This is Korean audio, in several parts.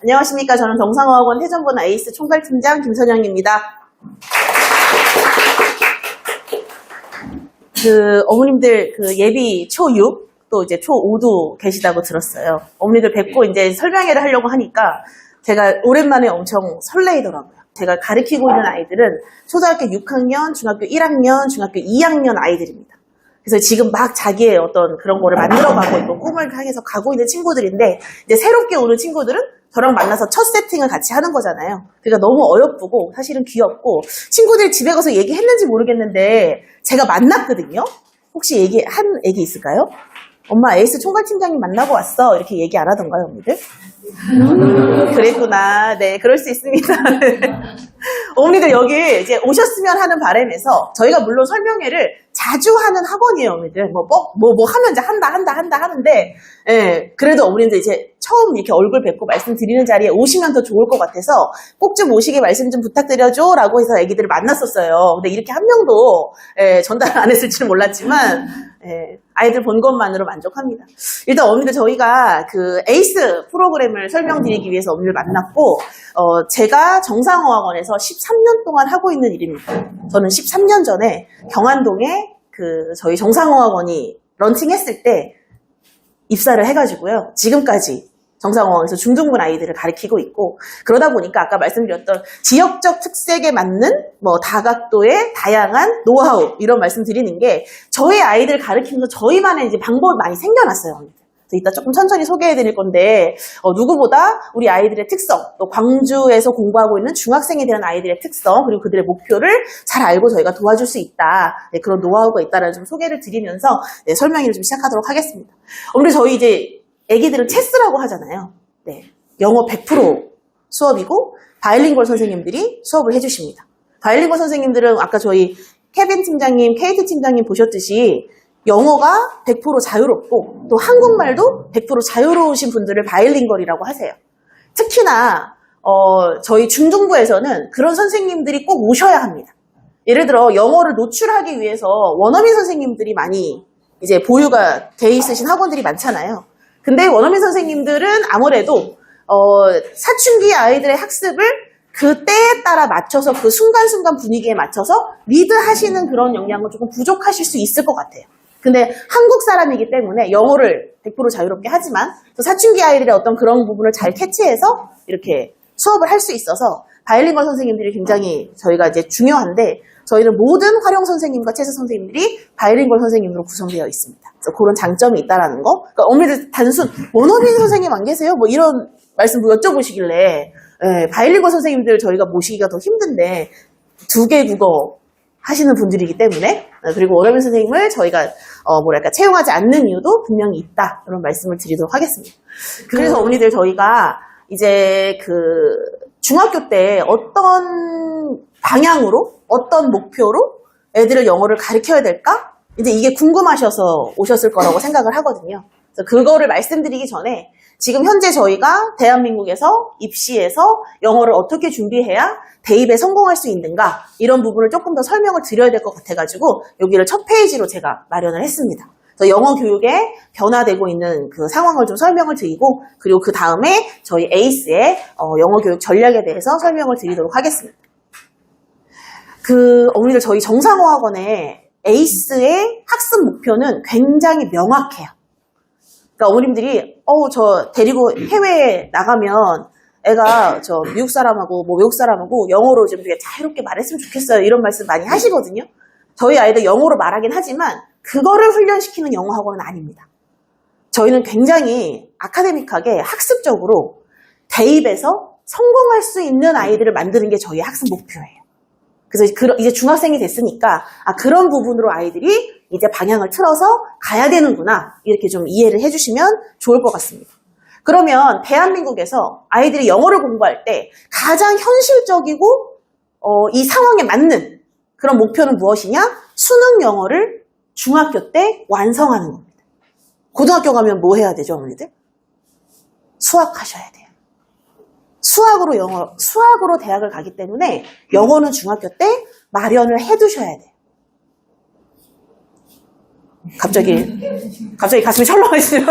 안녕하십니까. 저는 정상어학원 태전본 에이스 총괄팀장 김선영입니다. 어머님들 예비 초6 또 이제 초5도 계시다고 들었어요. 어머니들 뵙고 이제 설명회를 하려고 하니까 제가 오랜만에 엄청 설레이더라고요. 제가 가르치고 있는 아이들은 초등학교 6학년, 중학교 1학년, 중학교 2학년 아이들입니다. 그래서 지금 막 자기의 어떤 그런 거를 만들어가고 있고 꿈을 향해서 가고 있는 친구들인데 이제 새롭게 오는 친구들은 저랑 만나서 첫 세팅을 같이 하는 거잖아요. 그러니까 너무 어렵고 사실은 귀엽고 친구들 집에 가서 얘기했는지 모르겠는데 제가 만났거든요. 혹시 얘기한 애기 있을까요? 엄마 에이스 총괄팀장님 만나고 왔어. 이렇게 얘기 안 하던가요, 언니들? 그랬구나. 네, 그럴 수 있습니다. 어머니들 여기 이제 오셨으면 하는 바람에서 저희가 물론 설명회를 자주 하는 학원이에요, 어머니들. 뭐 하면 이제 한다 하는데, 예, 그래도 어머니들 이제 처음 이렇게 얼굴 뵙고 말씀드리는 자리에 오시면 더 좋을 것 같아서 꼭 좀 오시게 말씀 좀 부탁드려줘 라고 해서 애기들을 만났었어요. 근데 이렇게 한 명도 전달 안 했을지는 몰랐지만, 아이들 본 것만으로 만족합니다. 일단 어머니들 저희가 에이스 프로그램을 설명드리기 위해서 어머니를 만났고, 제가 정상어학원에서 13년 동안 하고 있는 일입니다. 저는 13년 전에 경안동에 저희 정상어학원이 런칭했을 때 입사를 해가지고요. 지금까지 정상어학원에서 중등부 아이들을 가르치고 있고, 그러다 보니까 아까 말씀드렸던 지역적 특색에 맞는 다각도의 다양한 노하우 이런 말씀 드리는 게 저희 아이들 가르치면서 저희만의 이제 방법이 많이 생겨났어요. 이따 조금 천천히 소개해 드릴 건데 누구보다 우리 아이들의 특성, 또 광주에서 공부하고 있는 중학생이 되는 아이들의 특성, 그리고 그들의 목표를 잘 알고 저희가 도와줄 수 있다. 그런 노하우가 있다라는 좀 소개를 드리면서 설명회를 좀 시작하도록 하겠습니다. 오늘 저희 이제 애기들은 체스라고 하잖아요. 영어 100% 수업이고 바이링걸 선생님들이 수업을 해주십니다. 바이링걸 선생님들은 아까 저희 케빈 팀장님, 케이트 팀장님 보셨듯이 영어가 100% 자유롭고 또 한국말도 100% 자유로우신 분들을 바이링걸이라고 하세요. 특히나 저희 중등부에서는 그런 선생님들이 꼭 오셔야 합니다. 예를 들어 영어를 노출하기 위해서 원어민 선생님들이 많이 이제 보유가 돼 있으신 학원들이 많잖아요. 근데 원어민 선생님들은 아무래도 사춘기 아이들의 학습을 그 때에 따라 맞춰서 그 순간순간 분위기에 맞춰서 리드하시는 그런 역량은 조금 부족하실 수 있을 것 같아요. 근데 한국 사람이기 때문에 영어를 100% 자유롭게 하지만 또 사춘기 아이들의 어떤 그런 부분을 잘 캐치해서 이렇게 수업을 할 수 있어서 바이링걸 선생님들이 굉장히 저희가 이제 중요한데 저희는 모든 활용 선생님과 체스 선생님들이 바이링걸 선생님으로 구성되어 있습니다. 그래서 그런 장점이 있다라는 거. 그러니까 어머니들 단순 원어민 선생님 안 계세요? 이런 말씀 여쭤보시길래 바이링걸 선생님들 저희가 모시기가 더 힘든데 2개 국어 하시는 분들이기 때문에 그리고 원어민 선생님을 저희가 채용하지 않는 이유도 분명히 있다. 그런 말씀을 드리도록 하겠습니다. 그래서 어머니들 저희가 이제 중학교 때 어떤 방향으로 어떤 목표로 애들을 영어를 가르쳐야 될까? 이제 이게 궁금하셔서 오셨을 거라고 생각을 하거든요. 그래서 그거를 말씀드리기 전에 지금 현재 저희가 대한민국에서 입시에서 영어를 어떻게 준비해야 대입에 성공할 수 있는가 이런 부분을 조금 더 설명을 드려야 될 것 같아가지고 여기를 첫 페이지로 제가 마련을 했습니다. 그래서 영어 교육에 변화되고 있는 그 상황을 좀 설명을 드리고 그리고 그 다음에 저희 에이스의 영어 교육 전략에 대해서 설명을 드리도록 하겠습니다. 어머니들 저희 정상어학원의 에이스의 학습 목표는 굉장히 명확해요. 그러니까 어머님들이 저 데리고 해외에 나가면 애가 미국 사람하고 외국 사람하고 영어로 좀 되게 자유롭게 말했으면 좋겠어요. 이런 말씀 많이 하시거든요. 저희 아이들 영어로 말하긴 하지만 그거를 훈련시키는 영어 학원은 아닙니다. 저희는 굉장히 아카데믹하게 학습적으로 대입에서 성공할 수 있는 아이들을 만드는 게 저희의 학습 목표예요. 그래서 이제 중학생이 됐으니까 그런 부분으로 아이들이 이제 방향을 틀어서 가야 되는구나 이렇게 좀 이해를 해주시면 좋을 것 같습니다. 그러면 대한민국에서 아이들이 영어를 공부할 때 가장 현실적이고 이 상황에 맞는 그런 목표는 무엇이냐? 수능 영어를 중학교 때 완성하는 겁니다. 고등학교 가면 뭐 해야 되죠, 어머니들? 수학하셔야 돼요. 수학으로 대학을 가기 때문에 영어는 중학교 때 마련을 해두셔야 돼요. 갑자기 가슴이 철렁해지죠.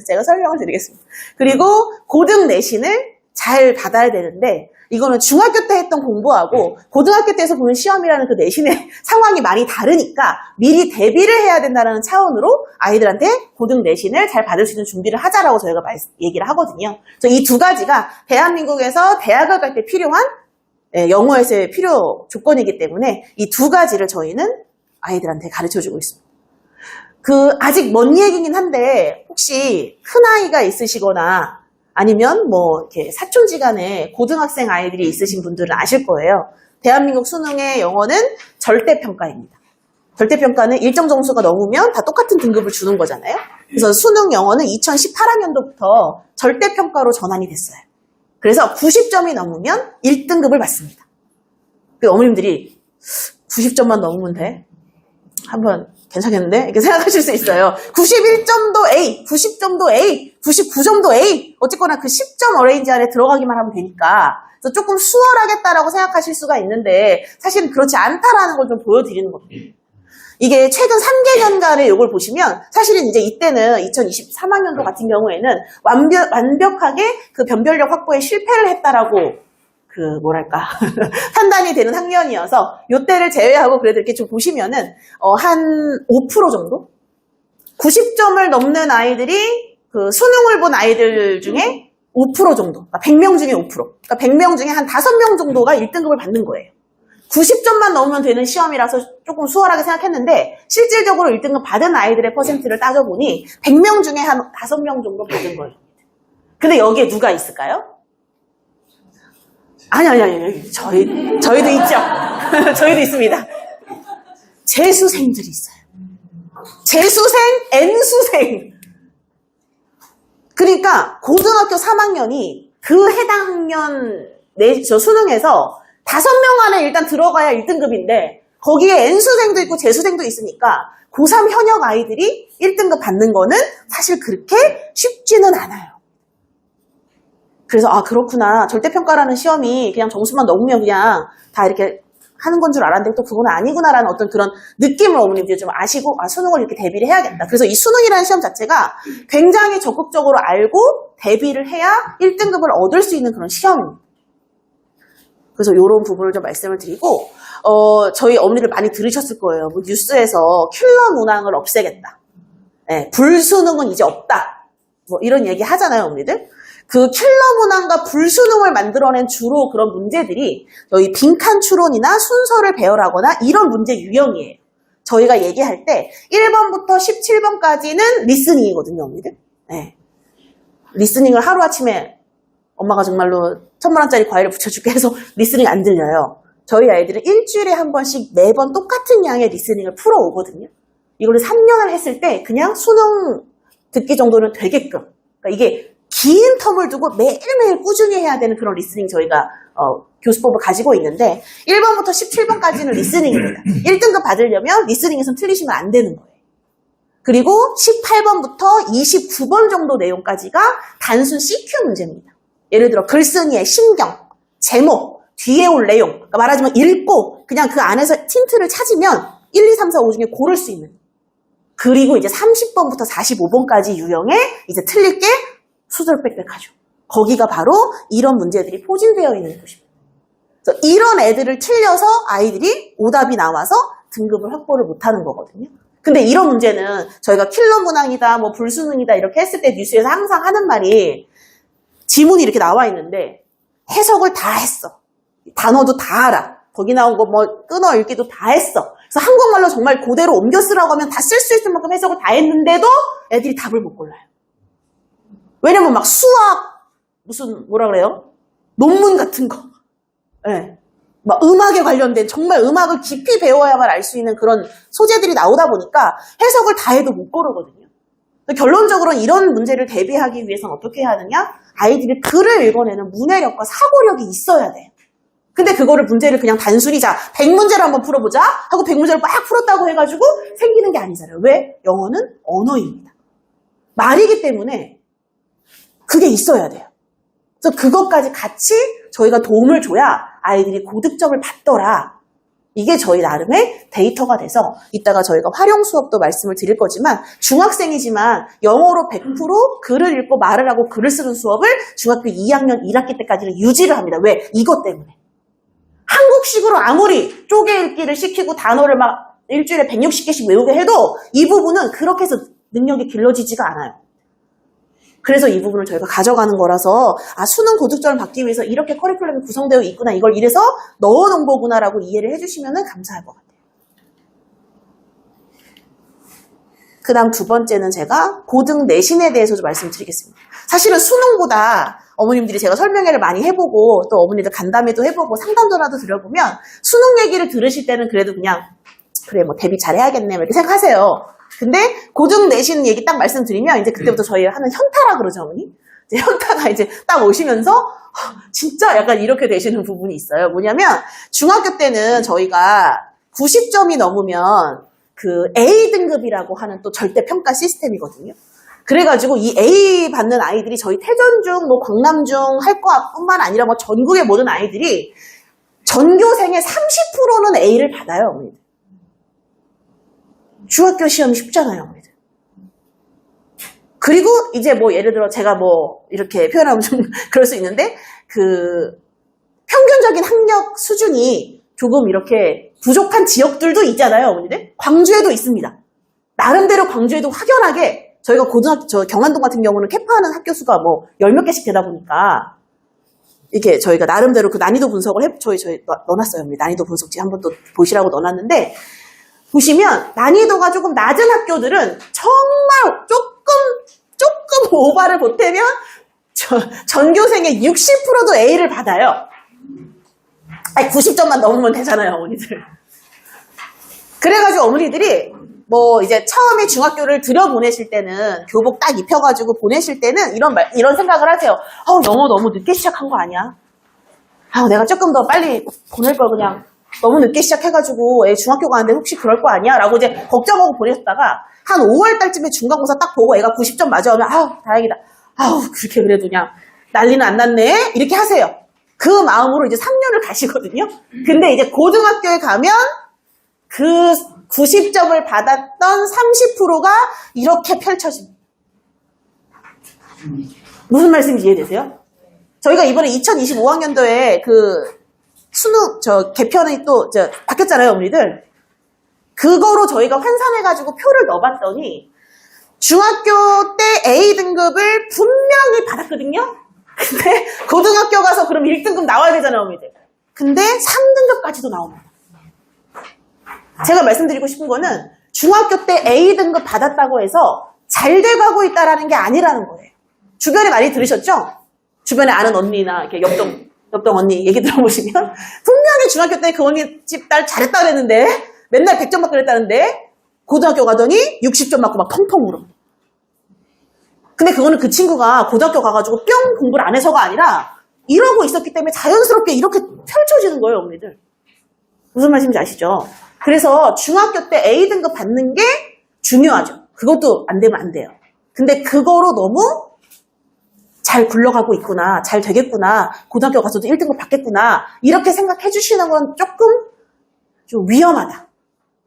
제가 설명을 드리겠습니다. 그리고 고등 내신을 잘 받아야 되는데 이거는 중학교 때 했던 공부하고 고등학교 때에서 보는 시험이라는 그 내신의 상황이 많이 다르니까 미리 대비를 해야 된다는 차원으로 아이들한테 고등 내신을 잘 받을 수 있는 준비를 하자라고 저희가 얘기를 하거든요. 그래서 이 두 가지가 대한민국에서 대학을 갈 때 필요한 영어에서의 필요 조건이기 때문에 이 두 가지를 저희는 아이들한테 가르쳐주고 있습니다. 아직 먼 얘기긴 한데 혹시 큰아이가 있으시거나 아니면 이렇게 사촌지간에 고등학생 아이들이 있으신 분들은 아실 거예요. 대한민국 수능의 영어는 절대평가입니다. 절대평가는 일정 점수가 넘으면 다 똑같은 등급을 주는 거잖아요. 그래서 수능 영어는 2018학년도부터 절대평가로 전환이 됐어요. 그래서 90점이 넘으면 1등급을 받습니다. 어머님들이 90점만 넘으면 돼? 한번 괜찮겠는데? 이렇게 생각하실 수 있어요. 91점도 A, 90점도 A, 99점도 A. 어쨌거나 그 10점 어레인지 안에 들어가기만 하면 되니까. 그래서 조금 수월하겠다라고 생각하실 수가 있는데 사실은 그렇지 않다라는 걸 좀 보여드리는 겁니다. 이게 최근 3개년간의 이걸 보시면 사실은 이제 이때는 2023학년도 같은 경우에는 완벽하게 그 변별력 확보에 실패를 했다라고 판단이 되는 학년이어서 요때를 제외하고 그래도 이렇게 좀 보시면은 한 5% 정도? 90점을 넘는 아이들이 수능을 본 아이들 중에 5% 정도. 그러니까 100명 중에 5%. 그러니까 100명 중에 한 5명 정도가 1등급을 받는 거예요. 90점만 넘으면 되는 시험이라서 조금 수월하게 생각했는데 실질적으로 1등급 받은 아이들의 퍼센트를 따져보니 100명 중에 한 5명 정도 받은 거예요. 근데 여기에 누가 있을까요? 아니. 저희도 있죠. 저희도 있습니다. 재수생들이 있어요. 재수생, N수생. 그러니까 고등학교 3학년이 그 해당 학년 수능에서 5명 안에 일단 들어가야 1등급인데 거기에 N수생도 있고 재수생도 있으니까 고3 현역 아이들이 1등급 받는 거는 사실 그렇게 쉽지는 않아요. 그래서 그렇구나. 절대평가라는 시험이 그냥 점수만 넘으면 그냥 다 이렇게 하는 건 줄 알았는데 또 그건 아니구나라는 어떤 그런 느낌을 어머님들이 좀 아시고 수능을 이렇게 대비를 해야겠다. 그래서 이 수능이라는 시험 자체가 굉장히 적극적으로 알고 대비를 해야 1등급을 얻을 수 있는 그런 시험입니다. 그래서 이런 부분을 좀 말씀을 드리고 저희 어머니들 많이 들으셨을 거예요. 뉴스에서 킬러 문항을 없애겠다. 불수능은 이제 없다. 이런 얘기 하잖아요, 어머니들. 그 킬러 문항과 불수능을 만들어낸 주로 그런 문제들이 저희 빈칸 추론이나 순서를 배열하거나 이런 문제 유형이에요. 저희가 얘기할 때 1번부터 17번까지는 리스닝이거든요, 어머니들. 리스닝을 하루아침에 엄마가 정말로 1000만원짜리 과일을 붙여줄게 해서 리스닝 안 들려요. 저희 아이들은 일주일에 한 번씩 매번 똑같은 양의 리스닝을 풀어오거든요. 이거를 3년을 했을 때 그냥 수능 듣기 정도는 되게끔. 그러니까 이게 긴 텀을 두고 매일매일 꾸준히 해야 되는 그런 리스닝 저희가 교수법을 가지고 있는데 1번부터 17번까지는 리스닝입니다. 1등급 받으려면 리스닝에서는 틀리시면 안 되는 거예요. 그리고 18번부터 29번 정도 내용까지가 단순 CQ 문제입니다. 예를 들어 글쓴이의 심경, 제목, 뒤에 올 내용, 그러니까 말하자면 읽고 그냥 그 안에서 틴트를 찾으면 1, 2, 3, 4, 5 중에 고를 수 있는. 그리고 이제 30번부터 45번까지 유형에 이제 틀릴 게 수두룩 빽빽하죠. 거기가 바로 이런 문제들이 포진되어 있는 곳입니다. 그래서 이런 애들을 틀려서 아이들이 오답이 나와서 등급을 확보를 못하는 거거든요. 근데 이런 문제는 저희가 킬러 문항이다, 불수능이다 이렇게 했을 때 뉴스에서 항상 하는 말이 지문이 이렇게 나와 있는데 해석을 다 했어. 단어도 다 알아. 거기 나온 거 끊어 읽기도 다 했어. 그래서 한국말로 정말 그대로 옮겨 쓰라고 하면 다 쓸 수 있을 만큼 해석을 다 했는데도 애들이 답을 못 골라요. 왜냐면 수학 논문 같은 거. 음악에 관련된 정말 음악을 깊이 배워야만 알 수 있는 그런 소재들이 나오다 보니까 해석을 다 해도 못 고르거든요. 결론적으로는 이런 문제를 대비하기 위해서는 어떻게 해야 하느냐? 아이들이 글을 읽어내는 문해력과 사고력이 있어야 돼요. 근데 그거를 문제를 그냥 단순히 100문제를 한번 풀어보자 하고 100문제를 막 풀었다고 해가지고 생기는 게 아니잖아요. 왜? 영어는 언어입니다. 말이기 때문에 그게 있어야 돼요. 그래서 그것까지 같이 저희가 도움을 줘야 아이들이 고득점을 받더라. 이게 저희 나름의 데이터가 돼서 이따가 저희가 활용 수업도 말씀을 드릴 거지만 중학생이지만 영어로 100% 글을 읽고 말을 하고 글을 쓰는 수업을 중학교 2학년 1학기 때까지는 유지를 합니다. 왜? 이것 때문에. 한국식으로 아무리 쪼개 읽기를 시키고 단어를 막 일주일에 160개씩 외우게 해도 이 부분은 그렇게 해서 능력이 길러지지가 않아요. 그래서 이 부분을 저희가 가져가는 거라서 수능 고득점을 받기 위해서 이렇게 커리큘럼이 구성되어 있구나, 이걸 이래서 넣어놓은 거구나라고 이해를 해주시면 감사할 것 같아요. 그 다음 두 번째는 제가 고등 내신에 대해서 좀 말씀드리겠습니다. 사실은 수능보다 어머님들이 제가 설명회를 많이 해보고 또 어머니들 간담회도 해보고 상담 전화도 드려보면 수능 얘기를 들으실 때는 그래도 그냥 그래 뭐 대비 잘해야겠네 이렇게 생각하세요. 근데 고등 내신 얘기 딱 말씀드리면 이제 그때부터 저희 하는 현타라 그러죠, 어머니? 이제 현타가 이제 딱 오시면서 진짜 약간 이렇게 되시는 부분이 있어요. 뭐냐면 중학교 때는 저희가 90점이 넘으면 그 A 등급이라고 하는 또 절대 평가 시스템이거든요. 그래가지고 이 A 받는 아이들이 저희 태전중, 뭐 광남중 할 거뿐만 아니라 뭐 전국의 모든 아이들이 전교생의 30%는 A를 받아요, 어머니. 중학교 시험이 쉽잖아요, 어머니들. 그리고 이제 뭐 예를 들어 제가 뭐 이렇게 표현하면 좀 그럴 수 있는데 그 평균적인 학력 수준이 조금 이렇게 부족한 지역들도 있잖아요, 어머니들. 광주에도 있습니다. 나름대로 광주에도 확연하게 저희가 고등학교, 저 경안동 같은 경우는 캐파하는 학교 수가 뭐 열 몇 개씩 되다 보니까 이렇게 저희가 나름대로 그 난이도 분석을 저희 넣어놨어요. 난이도 분석지 한번 또 보시라고 넣어놨는데 보시면 난이도가 조금 낮은 학교들은 정말 조금 오바를 보태면 전교생의 60%도 A를 받아요. 아니 90점만 넘으면 되잖아요, 어머니들. 그래가지고 어머니들이 뭐 이제 처음에 중학교를 들여보내실 때는 교복 딱 입혀가지고 보내실 때는 이런 생각을 하세요. 영어 너무 늦게 시작한 거 아니야? 내가 조금 더 빨리 보낼 걸 그냥 너무 늦게 시작해가지고 애 중학교 가는데 혹시 그럴 거 아니야? 라고 이제 걱정하고 보냈다가 한 5월 달쯤에 중간고사 딱 보고 애가 90점 맞아오면 다행이다. 그렇게 그래도 그냥 난리는 안 났네? 이렇게 하세요. 그 마음으로 이제 3년을 가시거든요. 근데 이제 고등학교에 가면 그 90점을 받았던 30%가 이렇게 펼쳐집니다. 무슨 말씀인지 이해되세요? 저희가 이번에 2025학년도에 그 수능 개편이 또 바뀌었잖아요, 어머니들. 그거로 저희가 환산해가지고 표를 넣어봤더니 중학교 때 A 등급을 분명히 받았거든요. 근데 고등학교 가서 그럼 1등급 나와야 되잖아요, 어머니들. 근데 3등급까지도 나옵니다. 제가 말씀드리고 싶은 거는 중학교 때 A 등급 받았다고 해서 잘 돼가고 있다라는 게 아니라는 거예요. 주변에 많이 들으셨죠? 주변에 아는 언니나 이렇게 옆동 언니 얘기 들어보시면 분명히 중학교 때 그 언니 집 딸 잘했다 그랬는데 맨날 100점 받고 그랬다는데 고등학교 가더니 60점 맞고 막 펑펑 울어. 근데 그거는 그 친구가 고등학교 가가지고 뿅 공부를 안 해서가 아니라 이러고 있었기 때문에 자연스럽게 이렇게 펼쳐지는 거예요, 어머니들. 무슨 말씀인지 아시죠? 그래서 중학교 때 A 등급 받는 게 중요하죠. 그것도 안 되면 안 돼요. 근데 그거로 너무 잘 굴러가고 있구나, 잘 되겠구나, 고등학교 가서도 1등급 받겠구나 이렇게 생각해 주시는 건 조금 좀 위험하다,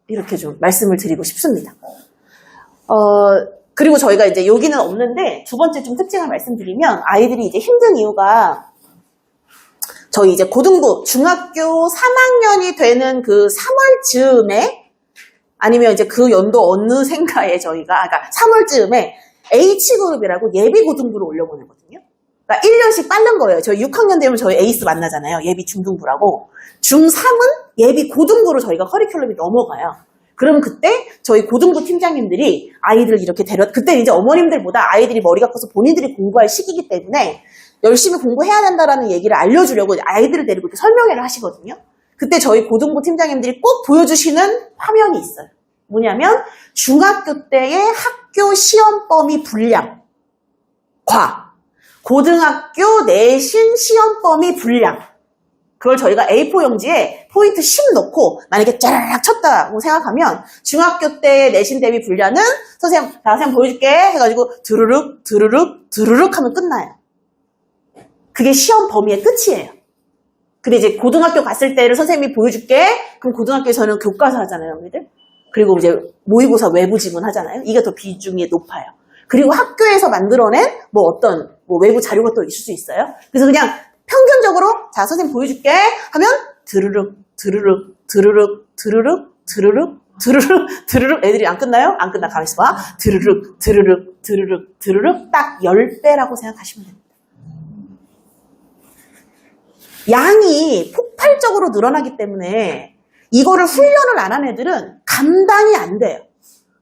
이렇게 좀 말씀을 드리고 싶습니다. 그리고 저희가 이제 여기는 없는데 두 번째 좀 특징을 말씀드리면 아이들이 이제 힘든 이유가 저희 이제 고등부 중학교 3학년이 되는 그 3월쯤에 아니면 이제 그 연도 어느샌가에 저희가 그러니까 3월쯤에 H그룹이라고 예비 고등부를 올려보내거든요. 그러니까 1년씩 빠른 거예요. 저희 6학년 되면 저희 에이스 만나잖아요. 예비 중등부라고. 중3은 예비 고등부로 저희가 커리큘럼이 넘어가요. 그럼 그때 저희 고등부 팀장님들이 아이들을 이렇게 그때 이제 어머님들보다 아이들이 머리가 커서 본인들이 공부할 시기이기 때문에 열심히 공부해야 된다라는 얘기를 알려주려고 아이들을 데리고 이렇게 설명회를 하시거든요. 그때 저희 고등부 팀장님들이 꼭 보여주시는 화면이 있어요. 뭐냐면 중학교 때의 학교 시험 범위 분량과 고등학교 내신 시험 범위 분량, 그걸 저희가 A4 용지에 포인트 10 넣고 만약에 짜라락 쳤다고 생각하면 중학교 때 내신 대비 분량은 선생님 보여줄게 해가지고 드르륵 하면 끝나요. 그게 시험 범위의 끝이에요. 근데 이제 고등학교 갔을 때를 선생님이 보여줄게. 그럼 고등학교에서는 교과서 하잖아요, 언니들. 그리고 이제 모의고사 외부 지문 하잖아요. 이게 더 비중이 높아요. 그리고 학교에서 만들어낸 뭐 어떤 뭐 외부 자료가 또 있을 수 있어요. 그래서 그냥 평균적으로 자 선생님 보여줄게 하면 드르륵 드르륵 드르륵 드르륵 드르륵 드르륵 드르륵 애들이 안 끝나요? 안 끝나. 가만있어 봐. 드르륵 드르륵 드르륵 드르륵 딱 10배라고 생각하시면 됩니다. 양이 폭발적으로 늘어나기 때문에 이거를 훈련을 안 한 애들은 감당이 안 돼요.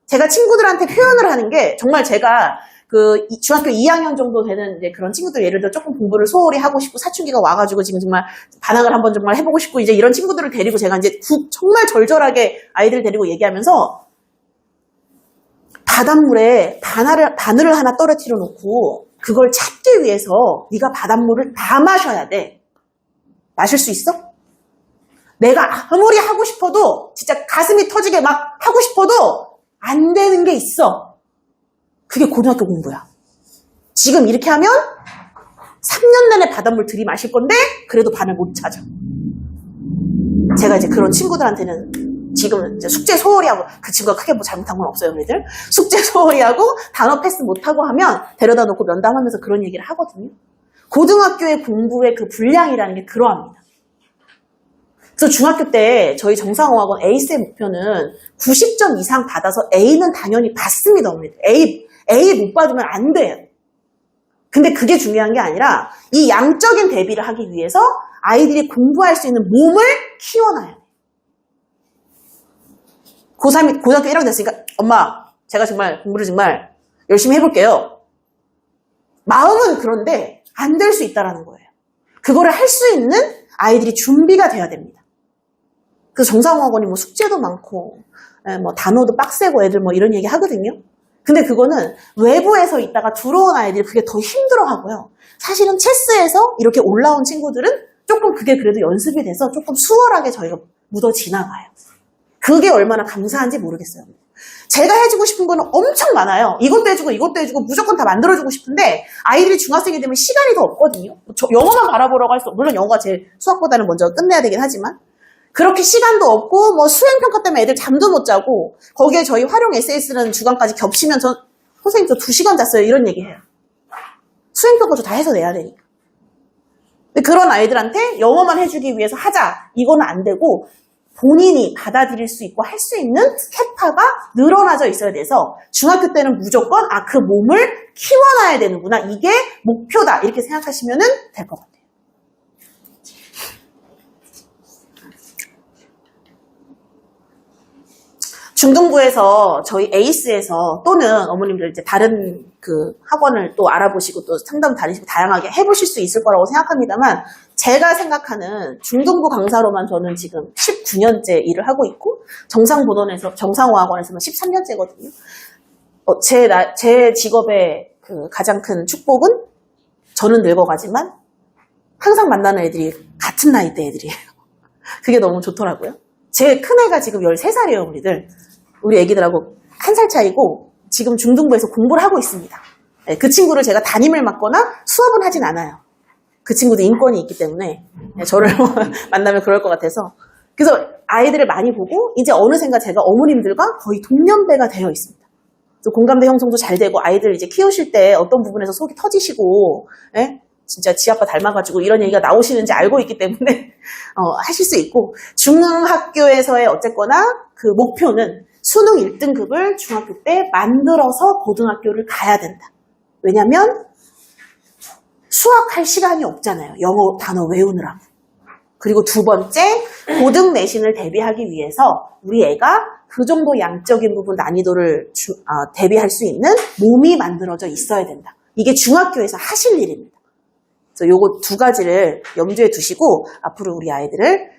제가 친구들한테 표현을 하는 게 정말 제가 그 중학교 2학년 정도 되는 이제 그런 친구들 예를 들어 조금 공부를 소홀히 하고 싶고 사춘기가 와가지고 지금 정말 반항을 한번 정말 해보고 싶고 이제 이런 친구들을 데리고 제가 이제 정말 절절하게 아이들 데리고 얘기하면서 바닷물에 바늘을 하나 떨어뜨려 놓고 그걸 찾기 위해서 네가 바닷물을 다 마셔야 돼. 마실 수 있어? 내가 아무리 하고 싶어도 진짜 가슴이 터지게 막 하고 싶어도 안 되는 게 있어. 그게 고등학교 공부야. 지금 이렇게 하면 3년 내내 바닷물 들이마실 건데 그래도 반을 못 찾아. 제가 이제 그런 친구들한테는 지금은 이제 숙제 소홀히 하고 그 친구가 크게 뭐 잘못한 건 없어요, 우리들. 숙제 소홀히 하고 단어 패스 못하고 하면 데려다 놓고 면담하면서 그런 얘기를 하거든요. 고등학교의 공부의 그 분량이라는 게 그러합니다. 그래서 중학교 때 저희 정상어학원 에이스의 목표는 90점 이상 받아서 A는 당연히 받습니다. A 못 받으면 안 돼요. 근데 그게 중요한 게 아니라 이 양적인 대비를 하기 위해서 아이들이 공부할 수 있는 몸을 키워놔야 돼요. 고3이 고등학교 1학년 됐으니까 엄마 제가 정말 공부를 정말 열심히 해볼게요. 마음은 그런데 안 될 수 있다는 거예요. 그거를 할 수 있는 아이들이 준비가 돼야 됩니다. 그래서 정상학원이 뭐 숙제도 많고 뭐 단어도 빡세고 애들 뭐 이런 얘기 하거든요. 근데 그거는 외부에서 있다가 들어온 아이들이 그게 더 힘들어 하고요. 사실은 체스에서 이렇게 올라온 친구들은 조금 그게 그래도 연습이 돼서 조금 수월하게 저희가 묻어 지나가요. 그게 얼마나 감사한지 모르겠어요. 제가 해주고 싶은 거는 엄청 많아요. 이것도 해주고 이것도 해주고 무조건 다 만들어주고 싶은데 아이들이 중학생이 되면 시간이 더 없거든요. 영어만 바라보라고 할 수 없고 물론 영어가 제 수학보다는 먼저 끝내야 되긴 하지만 그렇게 시간도 없고 뭐 수행평가 때문에 애들 잠도 못 자고 거기에 저희 활용 SS라는 주간까지 겹치면 선생님 저 2시간 잤어요 이런 얘기해요. 수행평가도 다 해서 내야 되니까. 근데 그런 아이들한테 영어만 해주기 위해서 하자 이거는 안 되고 본인이 받아들일 수 있고 할 수 있는 캐파가 늘어나져 있어야 돼서 중학교 때는 무조건 그 몸을 키워놔야 되는구나 이게 목표다 이렇게 생각하시면 될 것 같아요. 중등부에서 저희 에이스에서 또는 어머님들 이제 다른 그 학원을 또 알아보시고 또 상담 다니시고 다양하게 해보실 수 있을 거라고 생각합니다만 제가 생각하는 중등부 강사로만 저는 지금 19년째 일을 하고 있고 정상어학원에서만 13년째거든요. 제 직업의 그 가장 큰 축복은 저는 늙어가지만 항상 만나는 애들이 같은 나이대 애들이에요. 그게 너무 좋더라고요. 제 큰애가 지금 13살이에요, 우리 애기들하고 1살 차이고 지금 중등부에서 공부를 하고 있습니다. 네, 그 친구를 제가 담임을 맡거나 수업은 하진 않아요. 그 친구도 인권이 있기 때문에 저를 만나면 그럴 것 같아서 그래서 아이들을 많이 보고 이제 어느샌가 제가 어머님들과 거의 동년배가 되어 있습니다. 공감대 형성도 잘 되고 아이들 이제 키우실 때 어떤 부분에서 속이 터지시고 진짜 지 아빠 닮아가지고 이런 얘기가 나오시는지 알고 있기 때문에 하실 수 있고 중학교에서의 어쨌거나 그 목표는 수능 1등급을 중학교 때 만들어서 고등학교를 가야 된다. 왜냐면 수학할 시간이 없잖아요. 영어 단어 외우느라. 그리고 두 번째, 고등 내신을 대비하기 위해서 우리 애가 그 정도 양적인 부분 난이도를 대비할 수 있는 몸이 만들어져 있어야 된다. 이게 중학교에서 하실 일입니다. 그래서 요거 두 가지를 염두에 두시고 앞으로 우리 아이들을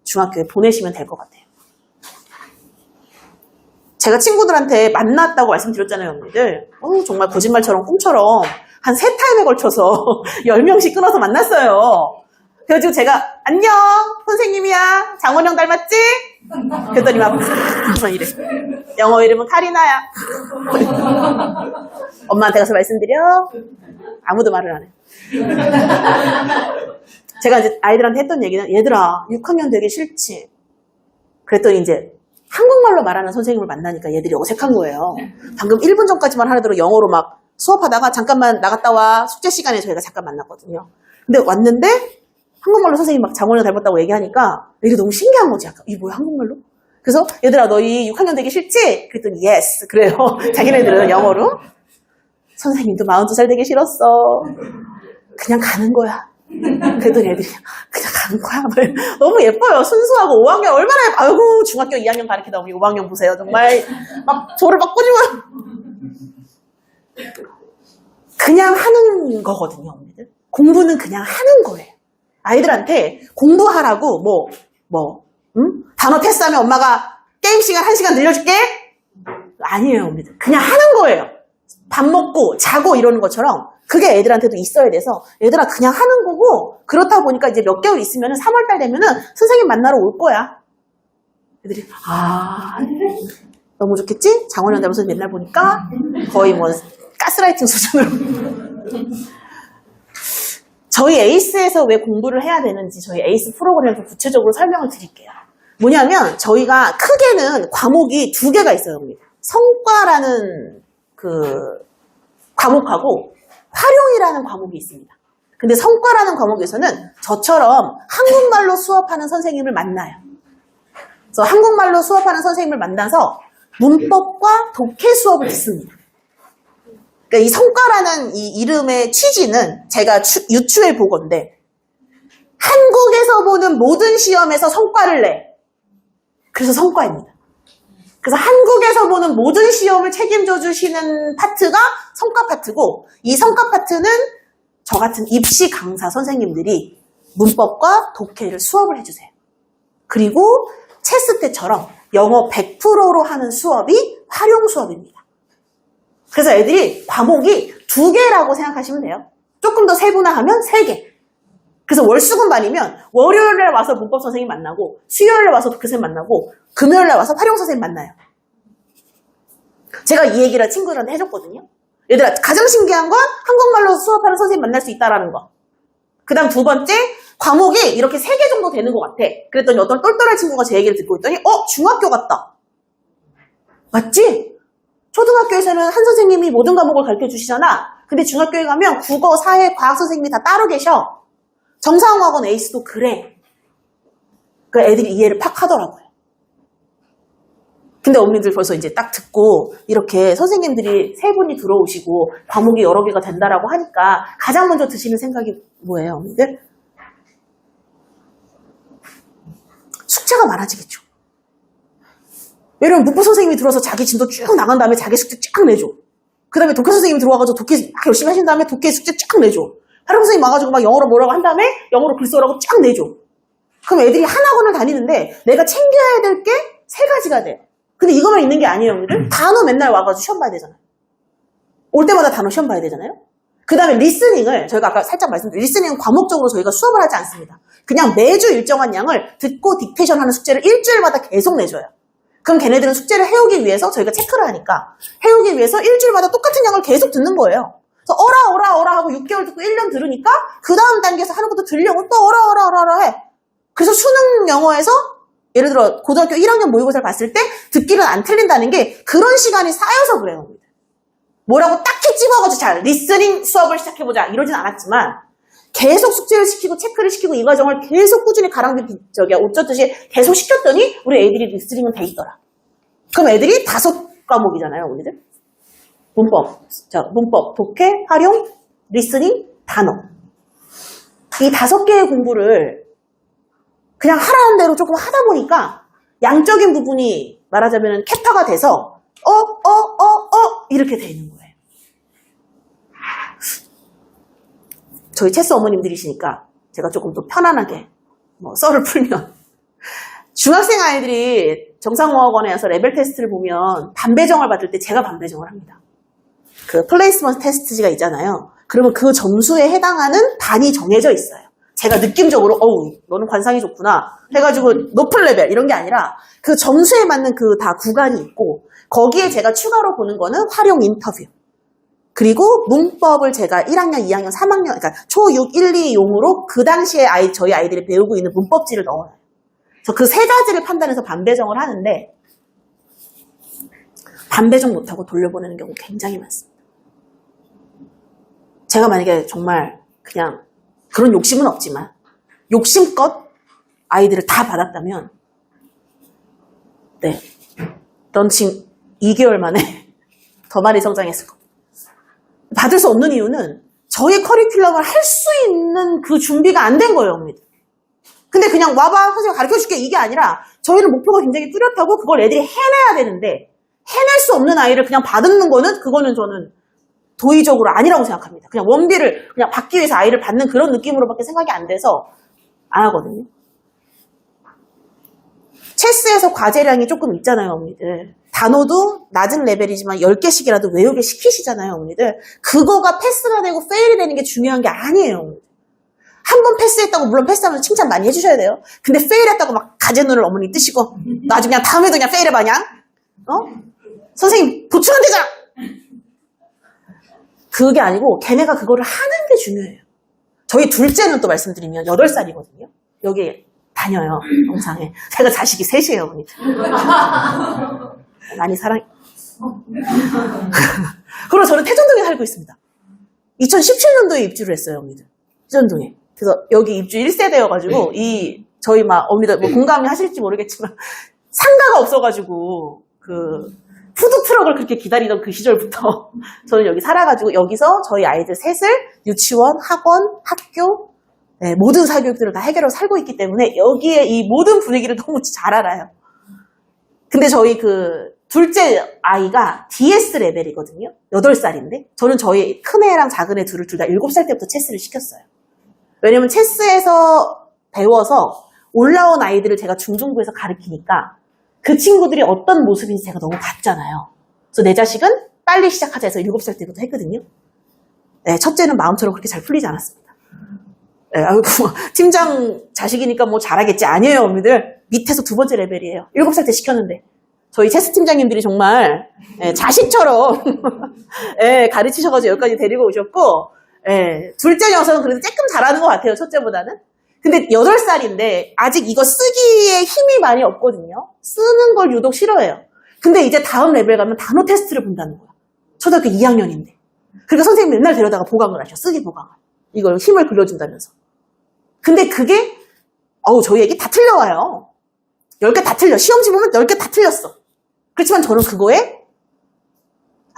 중학교에 보내시면 될 것 같아요. 제가 친구들한테 만났다고 말씀드렸잖아요, 언니들. 정말 거짓말처럼 꿈처럼 한 3타임에 걸쳐서 10명씩 끊어서 만났어요. 그래가지고 제가 안녕 선생님이야 장원영 닮았지? 그랬더니 막 이래. 영어 이름은 카리나야. 엄마한테 가서 말씀드려. 아무도 말을 안 해. 제가 이제 아이들한테 했던 얘기는 얘들아 6학년 되기 싫지? 그랬더니 이제 한국말로 말하는 선생님을 만나니까 얘들이 어색한 거예요. 방금 1분 전까지만 하나대로 영어로 막 수업하다가 잠깐만 나갔다 와 숙제 시간에 저희가 잠깐 만났거든요. 근데 왔는데 한국말로 선생님 막 장원을 닮았다고 얘기하니까 이게 너무 신기한 거지. 약간 이게 뭐야 한국말로? 그래서 얘들아 너희 6학년 되기 싫지? 그랬더니 yes 그래요. 자기네들은 영어로. 선생님도 42살 되기 싫었어. 그냥 가는 거야. 그랬더니 애들이 그냥 가는 거야. 너무 예뻐요. 순수하고 5학년 얼마나 아이고 중학교 2학년 가르치다 보니 5학년 보세요. 정말 막 저를 막 꼬집어요. 그냥 하는 거거든요. 언니들. 공부는 그냥 하는 거예요. 아이들한테 공부하라고 단어 테스트하면 엄마가 게임 시간 1시간 늘려줄게? 아니에요. 언니들. 그냥 하는 거예요. 밥 먹고 자고 이러는 것처럼 그게 애들한테도 있어야 돼서 얘들아 그냥 하는 거고 그렇다 보니까 이제 몇 개월 있으면은 3월달 되면은 선생님 만나러 올 거야. 애들이 너무 좋겠지? 장원영 담임서 맨날 보니까 거의 뭐 가스라이팅 수준으로. 저희 에이스에서 왜 공부를 해야 되는지 저희 에이스 프로그램을 좀 구체적으로 설명을 드릴게요. 뭐냐면 저희가 크게는 과목이 2개가 있어요. 성과라는 그 과목하고 활용이라는 과목이 있습니다. 근데 성과라는 과목에서는 저처럼 한국말로 수업하는 선생님을 만나요. 그래서 한국말로 수업하는 선생님을 만나서 문법과 독해 수업을 듣습니다. 그러니까 이 성과라는 이 이름의 취지는 제가 유추해 보건데 한국에서 보는 모든 시험에서 성과를 내. 그래서 성과입니다. 그래서 한국에서 보는 모든 시험을 책임져 주시는 파트가 성과 파트고 이 성과 파트는 저 같은 입시 강사 선생님들이 문법과 독해를 수업을 해주세요. 그리고 체스 때처럼 영어 100%로 하는 수업이 활용 수업입니다. 그래서 애들이 과목이 2개라고 생각하시면 돼요. 조금 더 세분화하면 3개. 그래서 월수금반이면 월요일에 와서 문법 선생님 만나고 수요일에 와서 독해 선생님 만나고 금요일에 와서 활용 선생님 만나요. 제가 이 얘기를 친구들한테 해줬거든요. 얘들아 가장 신기한 건 한국말로 수업하는 선생님 만날 수 있다라는 거. 그 다음 2번째 과목이 이렇게 3개 정도 되는 것 같아. 그랬더니 어떤 똘똘한 친구가 제 얘기를 듣고 있더니 중학교 같다. 맞지? 초등학교에서는 한 선생님이 모든 과목을 가르쳐 주시잖아. 근데 중학교에 가면 국어, 사회, 과학 선생님이 다 따로 계셔. 정상학원 에이스도 그래. 그 애들이 이해를 팍 하더라고요. 근데 어머니들 벌써 이제 딱 듣고 이렇게 선생님들이 3분이 들어오시고 과목이 여러 개가 된다라고 하니까 가장 먼저 드시는 생각이 뭐예요, 어머니들? 숙제가 많아지겠죠. 예를 들면 문법 선생님이 들어와서 자기 진도 쭉 나간 다음에 자기 숙제 쫙 내줘. 그 다음에 독해 선생님이 들어와가지고 독해 막 열심히 하신 다음에 독해 숙제 쫙 내줘. 활용 선생님 와가지고 막 영어로 뭐라고 한 다음에 영어로 글 써라고 쫙 내줘. 그럼 애들이 한 학원을 다니는데 내가 챙겨야 될 게 3가지가 돼. 근데 이거만 있는 게 아니에요, 여러분들. 단어 맨날 와가지고 시험 봐야 되잖아요. 올 때마다 단어 시험 봐야 되잖아요. 그 다음에 리스닝을 저희가 아까 살짝 말씀드린 리스닝은 과목적으로 저희가 수업을 하지 않습니다. 그냥 매주 일정한 양을 듣고 딕테이션 하는 숙제를 일주일마다 계속 내줘요. 그럼 걔네들은 숙제를 해오기 위해서 저희가 체크를 하니까 해오기 위해서 일주일마다 똑같은 양을 계속 듣는 거예요. 그래서 어라 하고 6개월 듣고 1년 들으니까 그 다음 단계에서 하는 것도 들려고 또 어라 해. 그래서 수능 영어에서 예를 들어 고등학교 1학년 모의고사를 봤을 때 듣기는 안 틀린다는 게 그런 시간이 쌓여서 그래요. 뭐라고 딱히 집어가지고 잘 리스닝 수업을 시작해보자 이러진 않았지만 계속 숙제를 시키고 체크를 시키고 이 과정을 계속 꾸준히 옷 젖듯이 계속 시켰더니 우리 애들이 리스닝은 돼 있더라. 그럼 애들이 5과목이잖아요, 우리들. 문법, 독해, 활용, 리스닝, 단어. 이 5개의 공부를 그냥 하라는 대로 조금 하다 보니까 양적인 부분이 말하자면 캐파가 돼서 이렇게 돼 있는 거예요. 저희 체스 어머님들이시니까 제가 조금 더 편안하게 썰을 풀면 중학생 아이들이 정상어학원에 와서 레벨 테스트를 보면 반배정을 받을 때 제가 반배정을 합니다. 그 플레이스먼트 테스트지가 있잖아요. 그러면 그 점수에 해당하는 반이 정해져 있어요. 제가 느낌적으로 너는 관상이 좋구나 해가지고 높은 레벨 이런 게 아니라 그 점수에 맞는 그 다 구간이 있고 거기에 제가 추가로 보는 거는 활용 인터뷰. 그리고 문법을 제가 1학년, 2학년, 3학년, 그러니까 초6, 1, 2용으로 그 당시에 저희 아이들이 배우고 있는 문법지를 넣어요. 그래서 그 세 가지를 판단해서 반배정을 하는데 반배정 못하고 돌려보내는 경우 굉장히 많습니다. 제가 만약에 정말 그냥 그런 욕심은 없지만 욕심껏 아이들을 다 받았다면 네, 넌 지금 2개월 만에 더 많이 성장했을 겁니다. 받을 수 없는 이유는 저희 커리큘럼을 할 수 있는 그 준비가 안 된 거예요. 근데 그냥 와봐 선생님 가르쳐줄게 이게 아니라 저희는 목표가 굉장히 뚜렷하고 그걸 애들이 해내야 되는데 해낼 수 없는 아이를 그냥 받는 거는 그거는 저는 도의적으로 아니라고 생각합니다. 그냥 원비를 그냥 받기 위해서 아이를 받는 그런 느낌으로밖에 생각이 안 돼서 안 하거든요. 체스에서 과제량이 조금 있잖아요, 언니들. 단어도 낮은 레벨이지만 10개씩이라도 외우게 시키시잖아요, 언니들. 그거가 패스가 되고 페일이 되는 게 중요한 게 아니에요, 언니들. 한 번 패스했다고 물론 패스하면서 칭찬 많이 해주셔야 돼요. 근데 페일했다고 막 가재눈을 어머니 뜨시고 나중에 그냥 다음에도 그냥 페일해봐 그냥. 선생님 보충은 되잖아. 그게 아니고 걔네가 그거를 하는 게 중요해요. 저희 둘째는 또 말씀드리면 8살이거든요. 여기 다녀요, 영상에. 제가 자식이 셋이에요, 어머니. 많이 사랑해. 그리고 저는 태전동에 살고 있습니다. 2017년도에 입주를 했어요, 어머니들. 태전동에. 그래서 여기 입주 1세대여가지고, 저희 막, 어머니들 뭐 공감이 하실지 모르겠지만, 상가가 없어가지고, 푸드트럭을 그렇게 기다리던 그 시절부터 저는 여기 살아가지고, 여기서 저희 아이들 셋을 유치원, 학원, 학교, 네, 모든 사교육들을 다 해결하고 살고 있기 때문에 여기에 이 모든 분위기를 너무 잘 알아요. 근데 저희 둘째 아이가 DS 레벨이거든요. 8살인데 저는 저희 큰애랑 작은애 둘을 둘 다 7살 때부터 체스를 시켰어요. 왜냐면 체스에서 배워서 올라온 아이들을 제가 중등부에서 가르치니까 그 친구들이 어떤 모습인지 제가 너무 봤잖아요. 그래서 내 자식은 빨리 시작하자 해서 7살 때부터 했거든요. 네, 첫째는 마음처럼 그렇게 잘 풀리지 않았습니다. 네, 팀장 자식이니까 뭐 잘하겠지. 아니에요, 언니들. 밑에서 2번째 레벨이에요. 7살 때 시켰는데. 저희 체스 팀장님들이 정말 자식처럼 가르치셔가지고 여기까지 데리고 오셨고, 둘째 녀석은 그래도 조금 잘하는 것 같아요, 첫째보다는. 근데 8살인데 아직 이거 쓰기에 힘이 많이 없거든요. 쓰는 걸 유독 싫어해요. 근데 이제 다음 레벨 가면 단어 테스트를 본다는 거야. 초등학교 2학년인데. 그러니까 선생님이 맨날 데려다가 보강을 하셔. 쓰기 보강을. 이걸 힘을 길러준다면서. 근데 그게 저희 애기 다 틀려와요. 10개 다 틀려. 시험지 보면 10개 다 틀렸어. 그렇지만 저는 그거에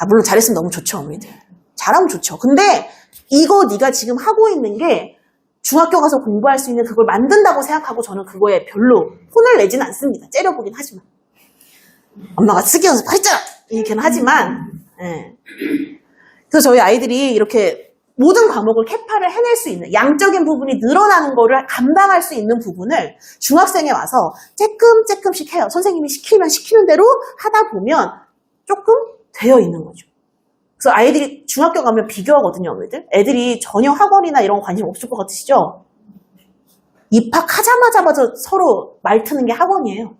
물론 잘했으면 너무 좋죠, 어머니들. 잘하면 좋죠. 근데 이거 네가 지금 하고 있는 게 중학교 가서 공부할 수 있는 그걸 만든다고 생각하고 저는 그거에 별로 혼을 내지는 않습니다. 째려보긴 하지만. 엄마가 쓰기 연습했잖아! 이렇게는 하지만 그래서 저희 아이들이 이렇게 모든 과목을 캐파를 해낼 수 있는 양적인 부분이 늘어나는 거를 감당할 수 있는 부분을 중학생에 와서 조금씩 해요. 선생님이 시키면 시키는 대로 하다 보면 조금 되어 있는 거죠. 그래서 아이들이 중학교 가면 비교하거든요, 어머니들. 애들이 전혀 학원이나 이런 거 관심 없을 것 같으시죠? 입학하자마자 서로 말 트는 게 학원이에요.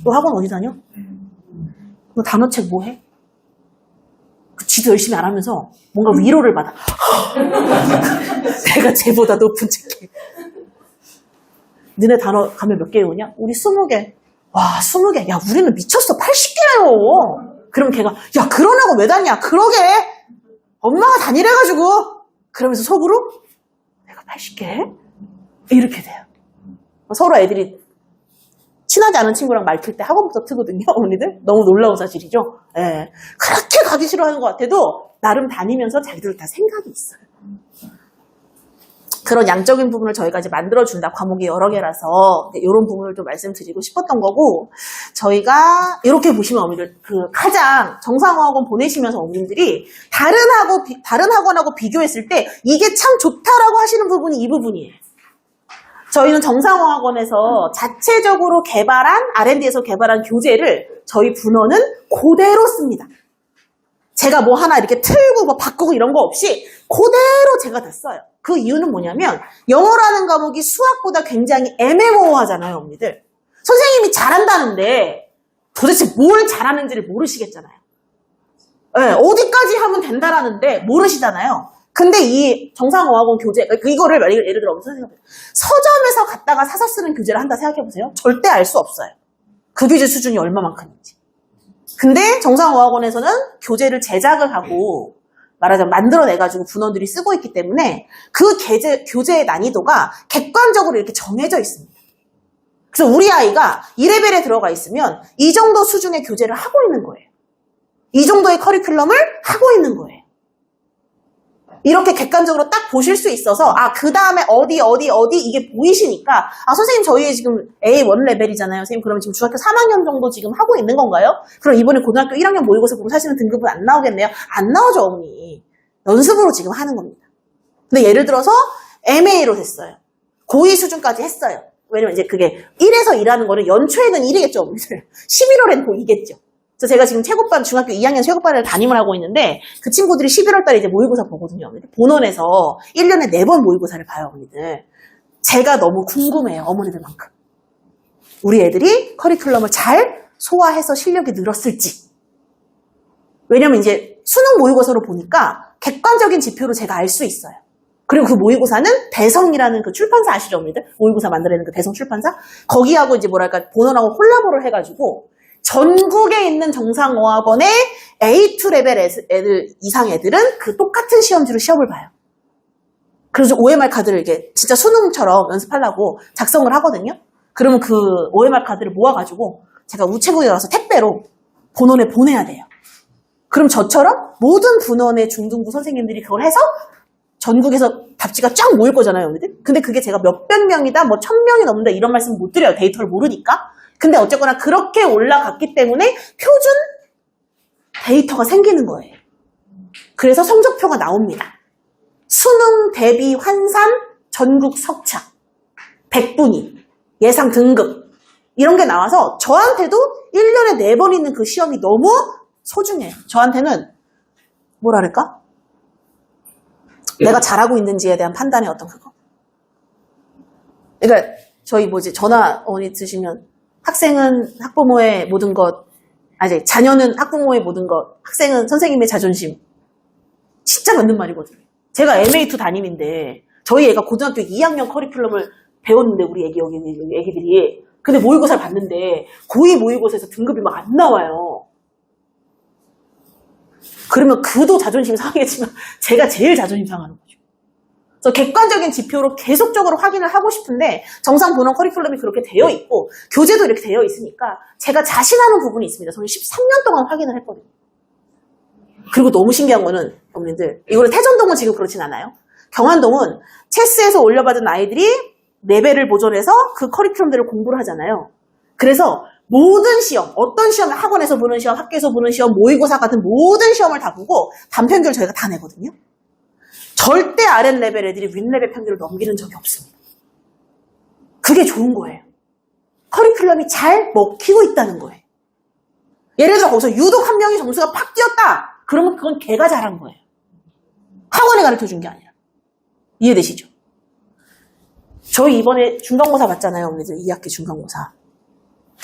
너 학원 어디 다녀? 너 단어책 뭐 해? 지도 열심히 안 하면서 뭔가 위로를 받아. 내가 쟤보다 높은 책해. 너네 단어 가면 몇 개 외우냐? 우리 20개. 와, 20개. 야, 우리는 미쳤어. 80개 외워. 그럼 걔가, 야, 그런 학원 왜 다니냐? 그러게. 엄마가 다니래가지고. 그러면서 속으로, 내가 80개 해? 이렇게 돼요. 서로 애들이 친하지 않은 친구랑 말 틀 때 학원부터 트거든요, 언니들. 너무 놀라운 사실이죠. 그렇게 가기 싫어하는 것 같아도 나름 다니면서 자기들 다 생각이 있어요. 그런 양적인 부분을 저희가 이제 만들어준다. 과목이 여러 개라서 이런 부분을 좀 말씀드리고 싶었던 거고, 저희가 이렇게 보시면 어머니들 가장 정상학원 보내시면서 어머님들이 다른 학원하고 비교했을 때 이게 참 좋다라고 하시는 부분이 이 부분이에요. 저희는 정상화학원에서 자체적으로 R&D에서 개발한 교재를 저희 분원은 그대로 씁니다. 제가 뭐 하나 이렇게 틀고 뭐 바꾸고 이런 거 없이 그대로 제가 다 써요. 그 이유는 뭐냐면 영어라는 과목이 수학보다 굉장히 애매모호하잖아요, 언니들. 선생님이 잘한다는데 도대체 뭘 잘하는지를 모르시겠잖아요. 네, 어디까지 하면 된다라는데 모르시잖아요. 근데 이 정상어학원 교재, 이거를 예를 들어 서점에서 갔다가 사서 쓰는 교재를 한다 생각해보세요. 절대 알 수 없어요. 그 교재 수준이 얼마만큼인지. 근데 정상어학원에서는 교재를 제작을 하고 말하자면 만들어내가지고 분원들이 쓰고 있기 때문에 그 교재의 난이도가 객관적으로 이렇게 정해져 있습니다. 그래서 우리 아이가 2레벨에 들어가 있으면 이 정도 수준의 교재를 하고 있는 거예요. 이 정도의 커리큘럼을 하고 있는 거예요. 이렇게 객관적으로 딱 보실 수 있어서 그 다음에 어디 이게 보이시니까 선생님 저희 지금 A1 레벨이잖아요. 선생님 그러면 지금 중학교 3학년 정도 지금 하고 있는 건가요? 그럼 이번에 고등학교 1학년 모의고사 보면 사실은 등급은 안 나오겠네요. 안 나오죠 어머니. 연습으로 지금 하는 겁니다. 근데 예를 들어서 MA로 됐어요. 고2 수준까지 했어요. 왜냐면 이제 그게 1에서 2라는 거는 연초에는 1이겠죠 어머니. 11월에는 고2겠죠. 그래서 제가 지금 최고반, 중학교 2학년 최고반을 담임을 하고 있는데 그 친구들이 11월 달에 이제 모의고사 보거든요. 본원에서 1년에 4번 모의고사를 봐요, 어머니들. 제가 너무 궁금해요, 어머니들만큼. 우리 애들이 커리큘럼을 잘 소화해서 실력이 늘었을지. 왜냐면 이제 수능 모의고사로 보니까 객관적인 지표로 제가 알 수 있어요. 그리고 그 모의고사는 대성이라는 그 출판사 아시죠, 어머니들? 모의고사 만들어내는 그 대성 출판사? 거기하고 이제 본원하고 콜라보를 해가지고 전국에 있는 정상어학원의 A2 레벨 애들 이상 애들은 그 똑같은 시험지로 시험을 봐요. 그래서 OMR 카드를 이게 진짜 수능처럼 연습하려고 작성을 하거든요. 그러면 그 OMR 카드를 모아가지고 제가 우체국에 가서 택배로 본원에 보내야 돼요. 그럼 저처럼 모든 분원의 중등부 선생님들이 그걸 해서 전국에서 답지가 쫙 모일 거잖아요, 언니들. 근데 그게 제가 몇백 명이다, 1000명이 넘는다 이런 말씀 못 드려요. 데이터를 모르니까. 근데 어쨌거나 그렇게 올라갔기 때문에 표준 데이터가 생기는 거예요. 그래서 성적표가 나옵니다. 수능, 대비, 환산, 전국 석차, 100분위, 예상 등급 이런 게 나와서 저한테도 1년에 4번 있는 그 시험이 너무 소중해요. 저한테는 뭐랄까? 내가 잘하고 있는지에 대한 판단의 어떤 그거. 그러니까 저희 전화 어머니 드시면 학생은 학부모의 모든 것, 자녀는 학부모의 모든 것, 학생은 선생님의 자존심. 진짜 맞는 말이거든요. 제가 MA2 담임인데 저희 애가 고등학교 2학년 커리큘럼을 배웠는데 우리 애기들이 근데 모의고사를 봤는데 고2 모의고사에서 등급이 막 안 나와요. 그러면 그도 자존심 상하겠지만 제가 제일 자존심 상하는 거죠. 그래서 객관적인 지표로 계속적으로 확인을 하고 싶은데 정상 본원 커리큘럼이 그렇게 되어 있고 교재도 이렇게 되어 있으니까 제가 자신하는 부분이 있습니다. 저는 13년 동안 확인을 했거든요. 그리고 너무 신기한 거는 어머님들 이거는 태전동은 지금 그렇진 않아요. 경안동은 체스에서 올려받은 아이들이 레벨을 보존해서 그 커리큘럼들을 공부를 하잖아요. 그래서 모든 시험, 어떤 시험, 학원에서 보는 시험, 학교에서 보는 시험, 모의고사 같은 모든 시험을 다 보고 단편결 저희가 다 내거든요. 절대 아랫 레벨 애들이 윗 레벨 평균을 넘기는 적이 없습니다. 그게 좋은 거예요. 커리큘럼이 잘 먹히고 있다는 거예요. 예를 들어 거기서 유독 한 명이 점수가 팍 뛰었다. 그러면 그건 걔가 잘한 거예요. 학원에 가르쳐준 게 아니라. 이해되시죠? 저희 이번에 중간고사 봤잖아요. 어머니들 2학기 중간고사.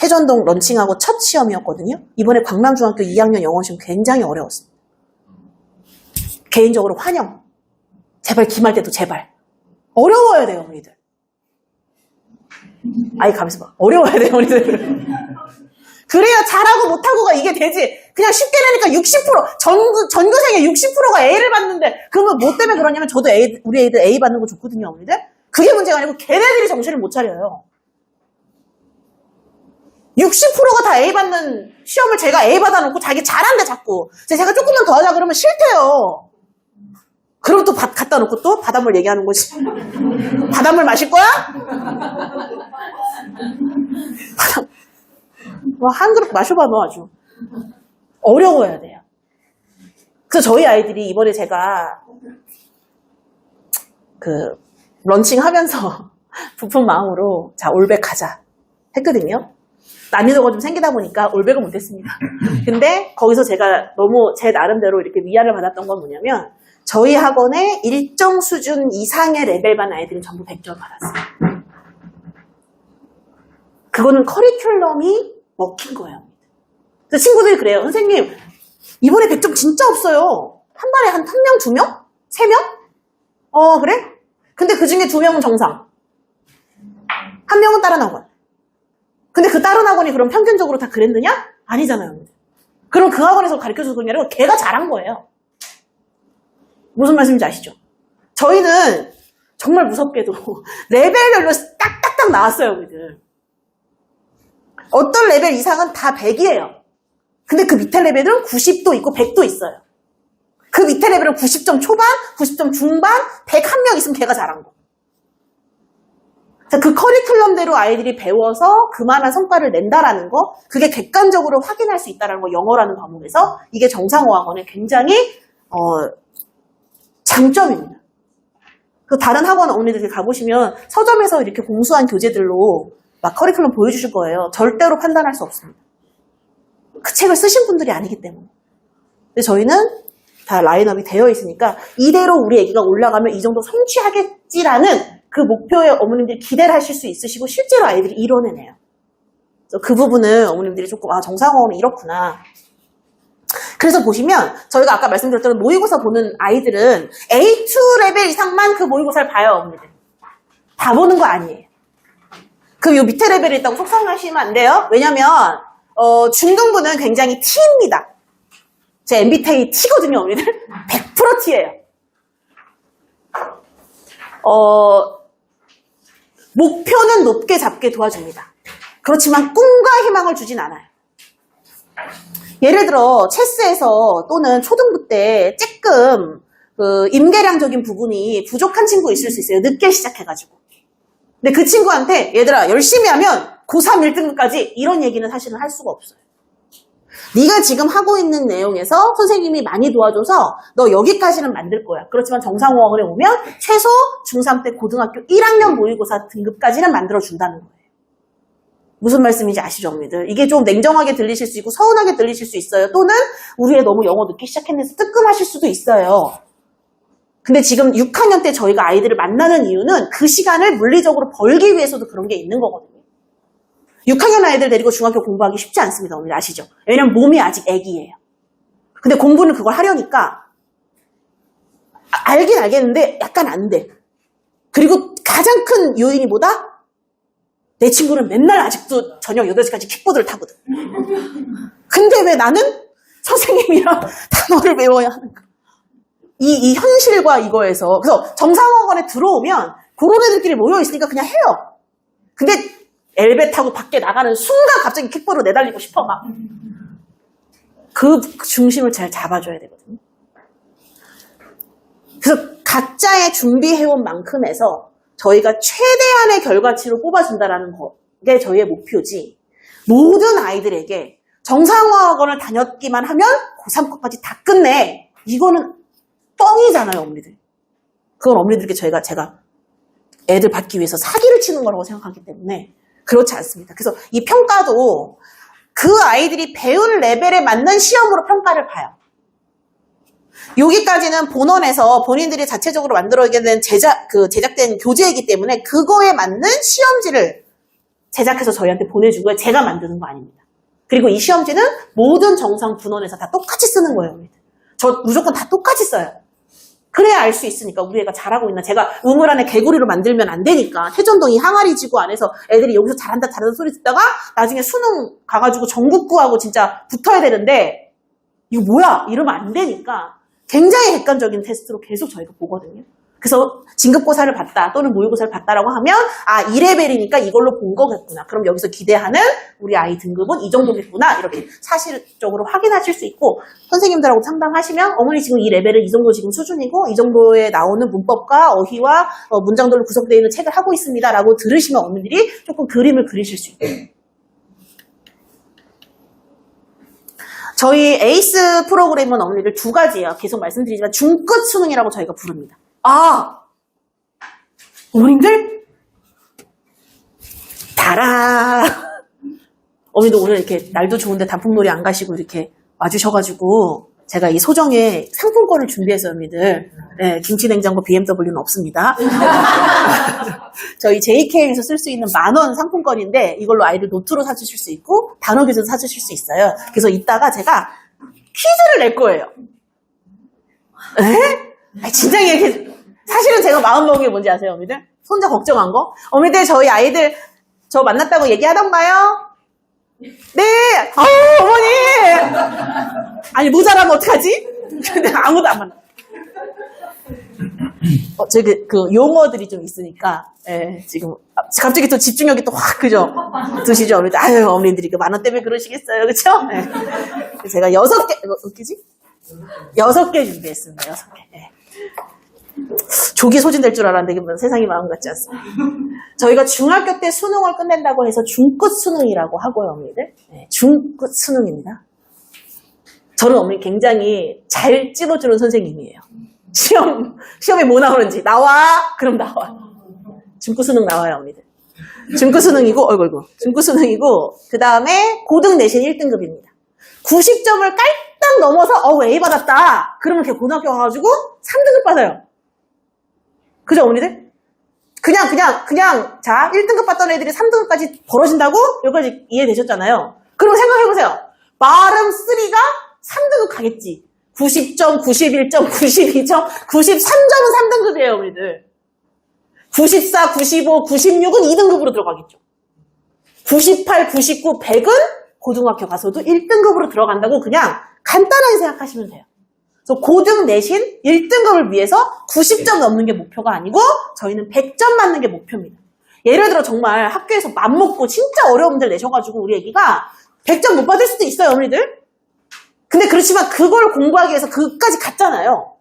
태전동 런칭하고 첫 시험이었거든요. 이번에 광남중학교 2학년 영어시험 굉장히 어려웠습니다. 개인적으로 환영. 제발 기말 때도 제발. 어려워야 돼요, 어머니들. 아이 가면서 봐. 어려워야 돼요, 어머니들. 그래야 잘하고 못하고가 이게 되지. 그냥 쉽게 내니까 60%, 전교생의 60%가 A를 받는데, 그러면 뭐 때문에 그러냐면 저도 우리 애들 A 받는 거 좋거든요, 어머니들. 그게 문제가 아니고 걔네들이 정신을 못 차려요. 60%가 다 A 받는 시험을 제가 A 받아놓고 자기 잘한대 자꾸. 제가 조금만 더 하자 그러면 싫대요. 그럼 또 밥 갖다 놓고 또 바닷물 얘기하는 거지. 바닷물 마실 거야? 한 그릇 마셔봐 너 아주. 어려워야 돼요. 그래서 저희 아이들이 이번에 제가 런칭하면서 부푼 마음으로 자 올백하자 했거든요. 난이도가 좀 생기다 보니까 올백을 못했습니다. 근데 거기서 제가 너무 제 나름대로 이렇게 위안을 받았던 건 뭐냐면 저희 학원에 일정 수준 이상의 레벨반 아이들은 전부 100점 받았어요. 그거는 커리큘럼이 먹힌 거예요. 그래서 친구들이 그래요. 선생님 이번에 100점 진짜 없어요. 한 달에 한 1명, 2명? 3명? 그래? 근데 그 중에 2명은 정상. 1명은 다른 학원. 근데 그 다른 학원이 그럼 평균적으로 다 그랬느냐? 아니잖아요. 그럼 그 학원에서 가르쳐줘서 그런 게 아니라 걔가 잘한 거예요. 무슨 말씀인지 아시죠? 저희는 정말 무섭게도 레벨별로 딱딱딱 나왔어요, 우리들. 어떤 레벨 이상은 다 100이에요. 근데 그 밑에 레벨은 90도 있고 100도 있어요. 그 밑에 레벨은 90점 초반, 90점 중반, 101명 있으면 걔가 잘한 거. 자, 그 커리큘럼대로 아이들이 배워서 그만한 성과를 낸다라는 거, 그게 객관적으로 확인할 수 있다는 거, 영어라는 과목에서 이게 정상어학원의 굉장히 장점입니다. 그 다른 학원 어머니들 가보시면 서점에서 이렇게 공수한 교재들로 막 커리큘럼 보여주실 거예요. 절대로 판단할 수 없습니다. 그 책을 쓰신 분들이 아니기 때문에. 근데 저희는 다 라인업이 되어 있으니까 이대로 우리 애기가 올라가면 이 정도 성취하겠지라는 그 목표에 어머님들이 기대를 하실 수 있으시고 실제로 아이들이 이뤄내네요. 그래서 그 부분은 어머님들이 조금 정상어학원은 이렇구나. 그래서 보시면 저희가 아까 말씀드렸던 모의고사 보는 아이들은 A2 레벨 이상만 그 모의고사를 봐요, 어머니들. 다 보는 거 아니에요. 그럼 요 밑에 레벨이 있다고 속상하시면 안 돼요. 왜냐면 중등부는 굉장히 T입니다. 제 MBTI T거든요, 어머니들. 100% T예요. 목표는 높게 잡게 도와줍니다. 그렇지만 꿈과 희망을 주진 않아요. 예를 들어 체스에서 또는 초등부 때 조금 그 임계량적인 부분이 부족한 친구 있을 수 있어요. 늦게 시작해가지고. 근데 그 친구한테 얘들아 열심히 하면 고3 1등급까지 이런 얘기는 사실은 할 수가 없어요. 네가 지금 하고 있는 내용에서 선생님이 많이 도와줘서 너 여기까지는 만들 거야. 그렇지만 정상어학원에 오면 최소 중3 때 고등학교 1학년 모의고사 등급까지는 만들어준다는 거예요. 무슨 말씀인지 아시죠, 언니들? 이게 좀 냉정하게 들리실 수 있고 서운하게 들리실 수 있어요. 또는 우리 애 너무 영어 늦게 시작했는데 뜨끔하실 수도 있어요. 근데 지금 6학년 때 저희가 아이들을 만나는 이유는 그 시간을 물리적으로 벌기 위해서도 그런 게 있는 거거든요. 6학년 아이들 데리고 중학교 공부하기 쉽지 않습니다, 언니 아시죠? 왜냐면 몸이 아직 애기예요. 근데 공부는 그걸 하려니까 알긴 알겠는데 약간 안 돼. 그리고 가장 큰 요인이 뭐다? 내 친구는 맨날 아직도 저녁 8시까지 킥보드를 타거든. 근데 왜 나는 선생님이랑 단어를 외워야 하는가? 이 현실과 이거에서. 그래서 정상어학원에 들어오면 그런 애들끼리 모여있으니까 그냥 해요. 근데 엘베 타고 밖에 나가는 순간 갑자기 킥보드로 내달리고 싶어 막. 그 중심을 잘 잡아줘야 되거든요. 그래서 각자의 준비해온 만큼에서 저희가 최대한의 결과치로 뽑아준다라는 게 저희의 목표지. 모든 아이들에게 정상어학원을 다녔기만 하면 고3까지 다 끝내. 이거는 뻥이잖아요, 어머니들. 그건 어머니들께 제가 애들 받기 위해서 사기를 치는 거라고 생각하기 때문에 그렇지 않습니다. 그래서 이 평가도 그 아이들이 배운 레벨에 맞는 시험으로 평가를 봐요. 여기까지는 본원에서 본인들이 자체적으로 만들어낸 제작된 교재이기 때문에 그거에 맞는 시험지를 제작해서 저희한테 보내주고요. 제가 만드는 거 아닙니다. 그리고 이 시험지는 모든 정상 분원에서 다 똑같이 쓰는 거예요. 저 무조건 다 똑같이 써요. 그래야 알 수 있으니까 우리 애가 잘하고 있나. 제가 우물 안에 개구리로 만들면 안 되니까 태전동이 항아리 지구 안에서 애들이 여기서 잘한다 소리 듣다가 나중에 수능 가가지고 전국구하고 진짜 붙어야 되는데 이거 뭐야 이러면 안 되니까 굉장히 객관적인 테스트로 계속 저희가 보거든요. 그래서 진급고사를 봤다 또는 모의고사를 봤다라고 하면 아 2레벨이니까 이걸로 본 거겠구나. 그럼 여기서 기대하는 우리 아이 등급은 이 정도겠구나. 이렇게 사실적으로 확인하실 수 있고 선생님들하고 상담하시면 어머니 지금 이 레벨은 이 정도 지금 수준이고 이 정도에 나오는 문법과 어휘와 문장들로 구성되어 있는 책을 하고 있습니다. 라고 들으시면 어머니들이 조금 그림을 그리실 수 있어요. 저희 에이스 프로그램은 어머니들 두 가지예요. 계속 말씀드리지만 중끝 수능이라고 저희가 부릅니다. 아! 어머님들? 달아! 어머니도 오늘 이렇게 날도 좋은데 단풍놀이 안 가시고 이렇게 와주셔가지고 제가 이 소정의 상품권을 준비해서 어머니들 네, 김치냉장고 BMW는 없습니다. 저희 JK에서 쓸 수 있는 10,000원 상품권인데 이걸로 아이들 노트로 사주실 수 있고 단어교재도 사주실 수 있어요. 그래서 이따가 제가 퀴즈를 낼 거예요. 에? 진짜 이렇게 사실은 제가 마음먹은 게 뭔지 아세요, 어머니들? 혼자 걱정한 거? 어머니들 저희 아이들 저 만났다고 얘기하던가요? 네! 어머니! 아니 모자라면 어떡하지? 근데 아무도 안 만나. 저기 그 용어들이 좀 있으니까 지금 갑자기 또 집중력이 또 확 그죠? 드시죠? 어머니들. 아유 어머니들이 그 10,000원 때문에 그러시겠어요, 그렇죠? 제가 6개 웃기지? 6개 준비했습니다. 6개. 조기 소진될 줄 알았는데 이게 세상이 마음 같지 않습니다. 저희가 중학교 때 수능을 끝낸다고 해서 중끝 수능이라고 하고요, 어머니들. 중끝 수능입니다. 저는 어머니 굉장히 잘 찝어주는 선생님이에요. 시험에 뭐 나오는지 나와 그럼 나와. 중끝 수능 나와요, 어머니들. 중끝 수능이고 중끝 수능이고 그 다음에 고등 내신 1등급입니다. 90점을 깔딱 넘어서 A 받았다. 그러면 걔 고등학교 가가지고 3등급 받아요. 그죠, 어머니들? 그냥 자 1등급 받던 애들이 3등급까지 벌어진다고? 여기까지 이해되셨잖아요. 그럼 생각해보세요. 마름 3가 3등급 가겠지. 90점, 91점, 92점, 93점은 3등급이에요, 어머니들. 94, 95, 96은 2등급으로 들어가겠죠. 98, 99, 100은 고등학교 가서도 1등급으로 들어간다고 그냥 간단하게 생각하시면 돼요. 그래서 고등 내신 1등급을 위해서 90점 넘는 게 목표가 아니고 저희는 100점 맞는 게 목표입니다. 예를 들어 정말 학교에서 맘먹고 진짜 어려운 문제를 내셔가지고 우리 애기가 100점 못 받을 수도 있어요, 어머니들. 근데 그렇지만 그걸 공부하기 위해서 그까지 갔잖아요.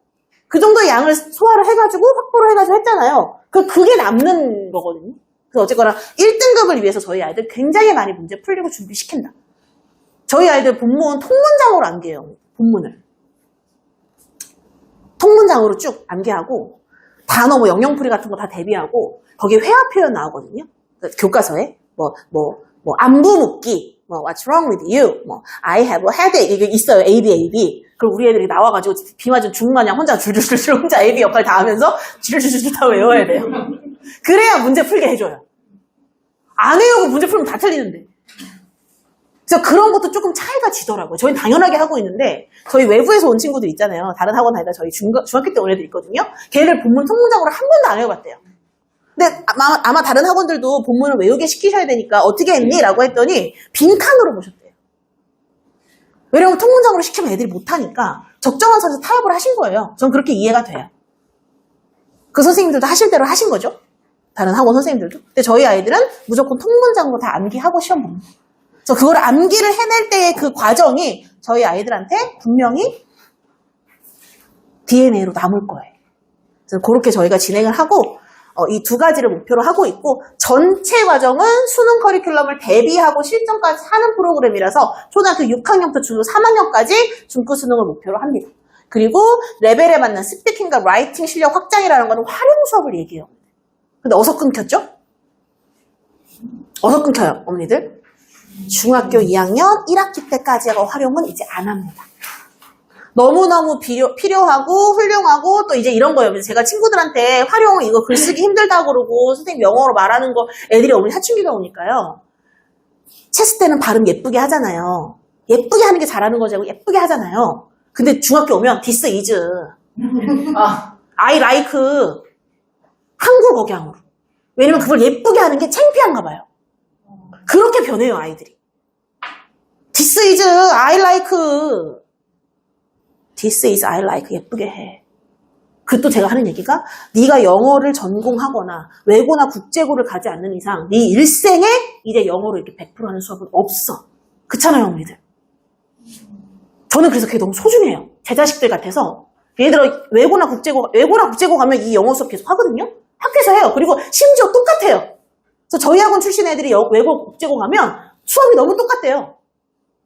그 정도의 양을 소화를 해가지고 확보를 해가지고 했잖아요. 그게 남는 거거든요. 그래서 어쨌거나 1등급을 위해서 저희 아이들 굉장히 많이 문제 풀리고 준비시킨다. 저희 아이들 본문 통문장으로 암기해요. 본문을. 통문장으로 쭉 암기하고 단어 영영풀이 같은 거 다 대비하고 거기에 회화 표현 나오거든요. 교과서에 안부 묻기, What's wrong with you? I have a headache 이게 있어요. A.B. 그럼 우리 애들이 나와가지고 비 맞은 죽마냥 혼자 줄줄줄 혼자 A.B. 역할 다 하면서 줄줄줄 다 외워야 돼요. 그래야 문제 풀게 해줘요. 안 외우고 문제 풀면 다 틀리는데. 그래서 그런 것도 조금 차이가 지더라고요. 저희는 당연하게 하고 있는데 저희 외부에서 온 친구들 있잖아요. 다른 학원 다니다 저희 중학교 때 온 애들 있거든요. 걔를 본문 통문장으로 한 번도 안 외워봤대요. 근데 아마 다른 학원들도 본문을 외우게 시키셔야 되니까 어떻게 했니? 라고 했더니 빈칸으로 보셨대요. 왜냐면 통문장으로 시키면 애들이 못하니까 적정한 선에서 타협을 하신 거예요. 전 그렇게 이해가 돼요. 그 선생님들도 하실 대로 하신 거죠. 다른 학원 선생님들도. 근데 저희 아이들은 무조건 통문장으로 다 암기하고 시험 봅니다. 그래서 그걸 암기를 해낼 때의 그 과정이 저희 아이들한테 분명히 DNA로 남을 거예요. 그래서 그렇게 저희가 진행을 하고 이 두 가지를 목표로 하고 있고 전체 과정은 수능 커리큘럼을 대비하고 실전까지 하는 프로그램이라서 초등학교 6학년부터 중학교 3학년까지 중급 수능을 목표로 합니다. 그리고 레벨에 맞는 스피킹과 라이팅 실력 확장이라는 거는 활용 수업을 얘기해요. 근데 어디서 끊겼죠? 어디서 끊겨요, 어머니들? 중학교 2학년 1학기 때까지가 활용은 이제 안 합니다. 너무너무 필요하고 훌륭하고 또 이제 이런 거예요. 제가 친구들한테 활용 이거 글쓰기 힘들다고 그러고 선생님 영어로 말하는 거 애들이 어머니 사춘기가 오니까요. 체스 때는 발음 예쁘게 하잖아요. 예쁘게 하는 게 잘하는 거지 하고 예쁘게 하잖아요. 근데 중학교 오면 this is I like 한국 억양으로. 왜냐면 그걸 예쁘게 하는 게 창피한가 봐요. 그렇게 변해요, 아이들이. This is I like. This is I like. 예쁘게 해. 그또 제가 하는 얘기가 네가 영어를 전공하거나 외고나 국제고를 가지 않는 이상 네 일생에 이제 영어로 이렇게 100% 하는 수업은 없어. 그렇잖아요, 어머니들. 저는 그래서 그게 너무 소중해요. 제 자식들 같아서. 예를 들어 외고나 국제고 가면 이 영어 수업 계속 하거든요. 학교에서 해요. 그리고 심지어 똑같아요. 그래서 저희 학원 출신 애들이 외고 국제고 가면 수업이 너무 똑같대요.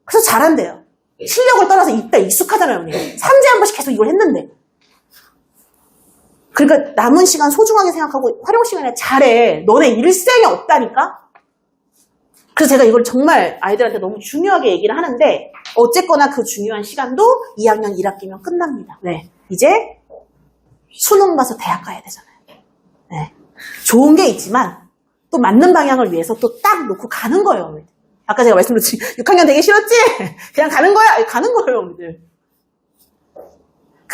그래서 잘한대요. 실력을 떠나서 이따 익숙하잖아요. 3주에 한 번씩 계속 이걸 했는데. 그러니까 남은 시간 소중하게 생각하고 활용 시간에 잘해. 너네 일생에 없다니까? 그래서 제가 이걸 정말 아이들한테 너무 중요하게 얘기를 하는데 어쨌거나 그 중요한 시간도 2학년 1학기면 끝납니다. 네. 이제 수능 봐서 대학 가야 되잖아요. 네. 좋은 게 있지만 또 맞는 방향을 위해서 또 딱 놓고 가는 거예요. 아까 제가 말씀드렸지 6학년 되게 싫었지? 그냥 가는 거야. 가는 거예요.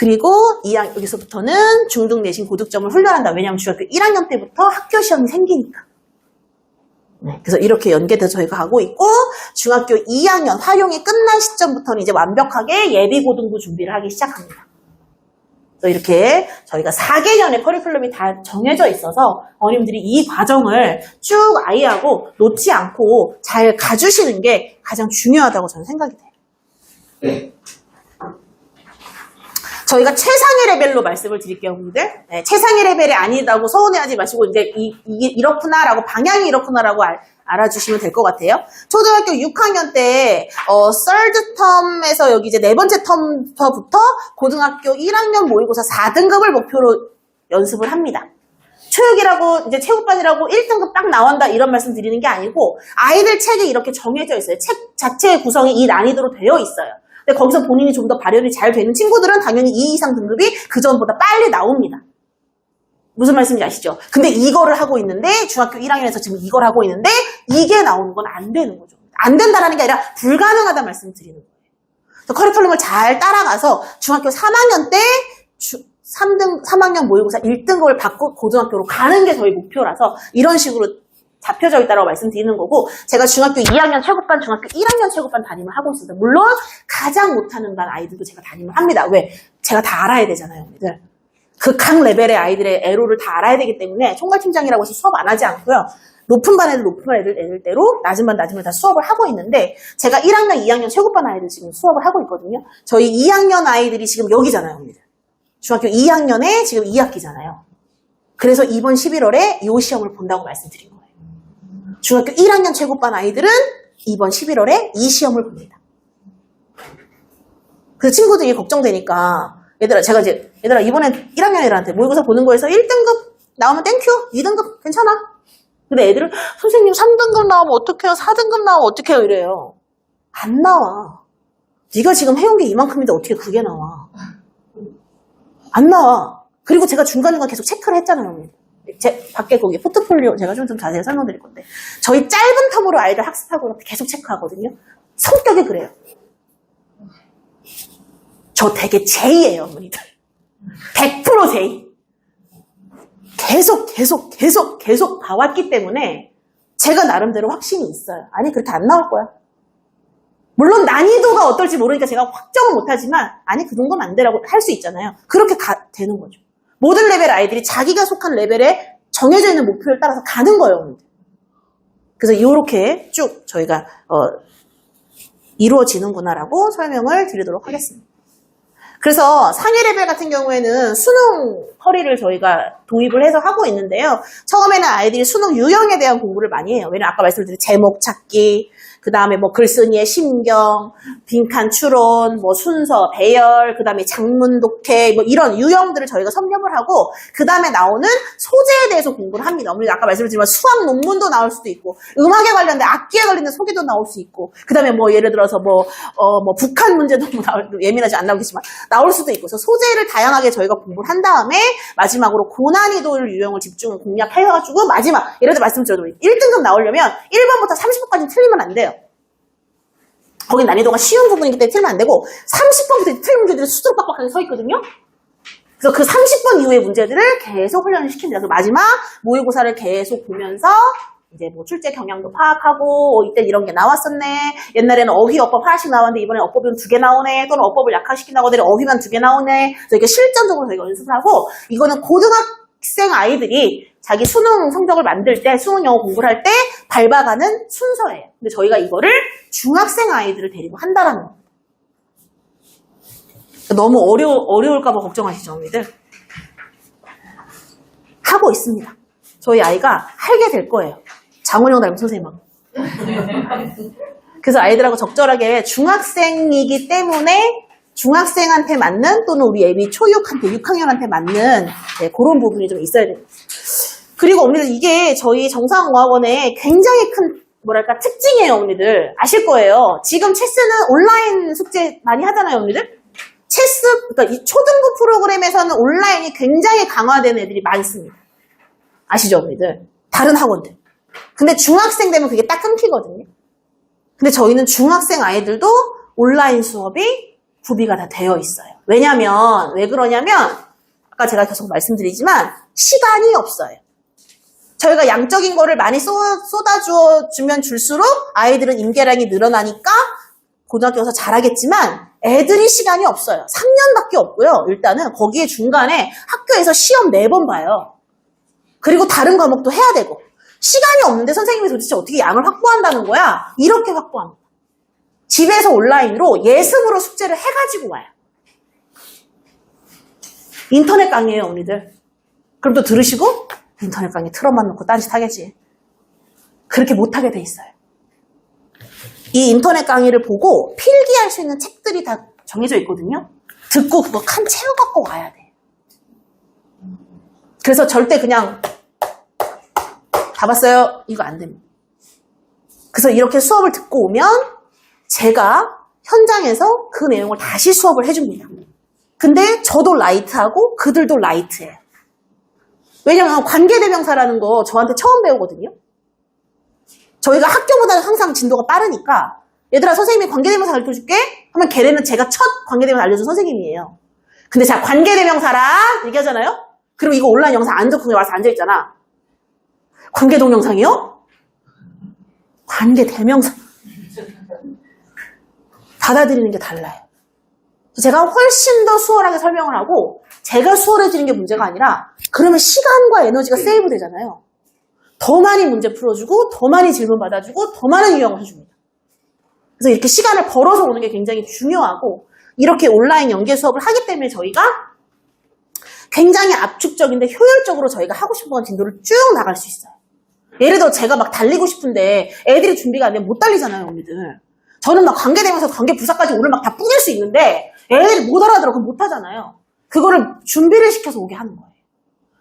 그리고 여기서부터는 중등 내신 고득점을 훈련한다. 왜냐하면 중학교 1학년 때부터 학교 시험이 생기니까. 네, 그래서 이렇게 연계돼서 저희가 하고 있고, 중학교 2학년 활용이 끝난 시점부터는 이제 완벽하게 예비고등부 준비를 하기 시작합니다. 그래서 이렇게 저희가 4개년의 커리큘럼이 다 정해져 있어서 어머님들이 이 과정을 쭉 아이하고 놓지 않고 잘 가주시는 게 가장 중요하다고 저는 생각이 돼요. 저희가 최상의 레벨로 말씀을 드릴게요, 여러분들. 네, 최상의 레벨이 아니다고 서운해하지 마시고, 이제 이게 이렇구나라고, 방향이 이렇구나라고 알아주시면 될 것 같아요. 초등학교 6학년 때, third term에서 여기 이제 네 번째 텀부터 고등학교 1학년 모의고사 4등급을 목표로 연습을 합니다. 초육이라고, 이제 체육반이라고 1등급 딱 나온다, 이런 말씀 드리는 게 아니고, 아이들 책이 이렇게 정해져 있어요. 책 자체의 구성이 이 난이도로 되어 있어요. 근데 거기서 본인이 좀 더 발현이 잘 되는 친구들은 당연히 2 이상 등급이 그 전보다 빨리 나옵니다. 무슨 말씀인지 아시죠? 근데 이거를 하고 있는데, 중학교 1학년에서 지금 이걸 하고 있는데, 이게 나오는 건 안 되는 거죠. 안 된다라는 게 아니라 불가능하다는 말씀을 드리는 거예요. 그래서 커리큘럼을 잘 따라가서 중학교 3학년 때 3학년 모의고사 1등급을 받고 고등학교로 가는 게 저희 목표라서 이런 식으로 잡혀져 있다고 말씀드리는 거고, 제가 중학교 2학년 체육반, 중학교 1학년 체육반 담임을 하고 있습니다. 물론 가장 못하는 반 아이들도 제가 담임을 합니다. 왜? 제가 다 알아야 되잖아요. 그 각 레벨의 아이들의 애로를 다 알아야 되기 때문에 총괄팀장이라고 해서 수업 안 하지 않고요. 높은 반 애들, 높은 반 애들대로 낮은 반, 낮은 반 다 수업을 하고 있는데, 제가 1학년, 2학년 체육반 아이들 지금 수업을 하고 있거든요. 저희 2학년 아이들이 지금 여기잖아요. 중학교 2학년에 지금 2학기잖아요. 그래서 이번 11월에 이 시험을 본다고 말씀드린 거예요. 중학교 1학년 최고반 아이들은 이번 11월에 이 시험을 봅니다. 그래서 친구들이 걱정되니까, 얘들아, 이번엔 1학년 애들한테 모의고사 보는 거에서 1등급 나오면 땡큐, 2등급 괜찮아. 근데 애들은, 선생님 3등급 나오면 어떡해요? 4등급 나오면 어떡해요? 이래요. 안 나와. 네가 지금 해온 게 이만큼인데 어떻게 그게 나와. 안 나와. 그리고 제가 중간중간 계속 체크를 했잖아요. 밖에 거기 포트폴리오 제가 좀 자세히 설명드릴 건데, 저희 짧은 텀으로 아이들 학습하고 계속 체크하거든요. 성격이 그래요. 저 되게 J예요, 어머니들. 100% J. 계속 봐왔기 때문에 제가 나름대로 확신이 있어요. 아니, 그렇게 안 나올 거야. 물론 난이도가 어떨지 모르니까 제가 확정은 못하지만, 아니, 그 정도는 안 되라고 할 수 있잖아요. 그렇게 되는 거죠. 모든 레벨 아이들이 자기가 속한 레벨에 정해져 있는 목표를 따라서 가는 거예요. 그래서 이렇게 쭉 저희가 이루어지는구나라고 설명을 드리도록 하겠습니다. 그래서 상위 레벨 같은 경우에는 수능 커리를 저희가 도입을 해서 하고 있는데요. 처음에는 아이들이 수능 유형에 대한 공부를 많이 해요. 왜냐면 아까 말씀드린 제목 찾기, 그 다음에 뭐 글쓴이의 심경, 빈칸 추론, 뭐 순서, 배열, 그 다음에 장문 독해, 뭐 이런 유형들을 저희가 섭렵을 하고, 그 다음에 나오는 소재에 대해서 공부를 합니다. 우리 아까 말씀드렸지만 수학 논문도 나올 수도 있고, 음악에 관련된 악기에 관련된 소개도 나올 수 있고, 그 다음에 뭐 예를 들어서 뭐 북한 문제도 뭐 예민하지 안 나오겠지만 나올 수도 있고, 그래서 소재를 다양하게 저희가 공부를 한 다음에 마지막으로 고난이도 유형을 집중 공략해가지고 마지막, 예를 들어 말씀드려도 1등급 나오려면 1번부터 30번까지 틀리면 안 돼요. 거기 난이도가 쉬운 부분이기 때문에 틀리면 안 되고 30번부터 틀린 문제들이 수두룩 빡빡하게 서 있거든요. 그래서 그 30번 이후의 문제들을 계속 훈련을 시킵니다. 그래서 마지막 모의고사를 계속 보면서 이제 뭐 출제 경향도 파악하고, 이때 이런 게 나왔었네. 옛날에는 어휘 어법 하나씩 나왔는데 이번에 어법은 2개 나오네. 또는 어법을 약화시킨다고 하더니 어휘만 2개 나오네. 그래서 이게 실전적으로 저희가 연습을 하고, 이거는 고등학생 아이들이 자기 수능 성적을 만들 때, 수능 영어 공부를 할 때 밟아가는 순서예요. 근데 저희가 이거를 중학생 아이들을 데리고 한다라는 거예요. 너무 어려울까봐 걱정하시죠, 언니들? 하고 있습니다. 저희 아이가 하게 될 거예요. 장원영 닮은 선생님하고. 그래서 아이들하고 적절하게 중학생이기 때문에 중학생한테 맞는, 또는 우리 예비 초육한테, 6학년한테 맞는 그런 부분이 좀 있어야 됩니다. 그리고 언니들, 이게 저희 정상어학원의 굉장히 큰 특징이에요, 언니들. 아실 거예요. 지금 체스는 온라인 숙제 많이 하잖아요, 언니들. 그러니까 이 초등부 프로그램에서는 온라인이 굉장히 강화된 애들이 많습니다. 아시죠, 언니들? 다른 학원들. 근데 중학생 되면 그게 딱 끊기거든요. 근데 저희는 중학생 아이들도 온라인 수업이 구비가 다 되어 있어요. 왜냐면, 왜 그러냐면, 아까 제가 계속 말씀드리지만, 시간이 없어요. 저희가 양적인 거를 많이 쏟아주면 줄수록 아이들은 임계량이 늘어나니까 고등학교 가서 잘하겠지만 애들이 시간이 없어요. 3년밖에 없고요. 일단은 거기에 중간에 학교에서 시험 4번 봐요. 그리고 다른 과목도 해야 되고 시간이 없는데 선생님이 도대체 어떻게 양을 확보한다는 거야? 이렇게 확보합니다. 집에서 온라인으로 예습으로 숙제를 해가지고 와요. 인터넷 강의예요, 언니들. 그럼 또 들으시고 인터넷 강의 틀어만 놓고 딴짓 하겠지. 그렇게 못하게 돼 있어요. 이 인터넷 강의를 보고 필기할 수 있는 책들이 다 정해져 있거든요. 듣고 그거 칸 채워갖고 와야 돼. 그래서 절대 그냥 다 봤어요. 이거 안 됩니다. 그래서 이렇게 수업을 듣고 오면 제가 현장에서 그 내용을 다시 수업을 해줍니다. 근데 저도 라이트하고 그들도 라이트해요. 왜냐면 관계대명사라는 거 저한테 처음 배우거든요. 저희가 학교보다는 항상 진도가 빠르니까 얘들아 선생님이 관계대명사 가르쳐줄게 하면 걔네는 제가 첫 관계대명사 알려준 선생님이에요. 근데 자 관계대명사라 얘기하잖아요. 그럼 이거 온라인 영상 안 듣고 그냥 와서 앉아있잖아. 관계동영상이요? 관계대명사 받아들이는 게 달라요. 제가 훨씬 더 수월하게 설명을 하고 제가 수월해지는 게 문제가 아니라 그러면 시간과 에너지가 세이브 되잖아요. 더 많이 문제 풀어주고 더 많이 질문 받아주고 더 많은 유형을 해줍니다. 그래서 이렇게 시간을 벌어서 오는 게 굉장히 중요하고 이렇게 온라인 연계 수업을 하기 때문에 저희가 굉장히 압축적인데 효율적으로 저희가 하고 싶은 건 진도를 쭉 나갈 수 있어요. 예를 들어 제가 막 달리고 싶은데 애들이 준비가 안 되면 못 달리잖아요, 언니들. 저는 막 관계되면서 관계 부사까지 오늘 막 다 뿌릴 수 있는데 애들이 못 알아들어 그럼 못 하잖아요. 그거를 준비를 시켜서 오게 하는 거예요.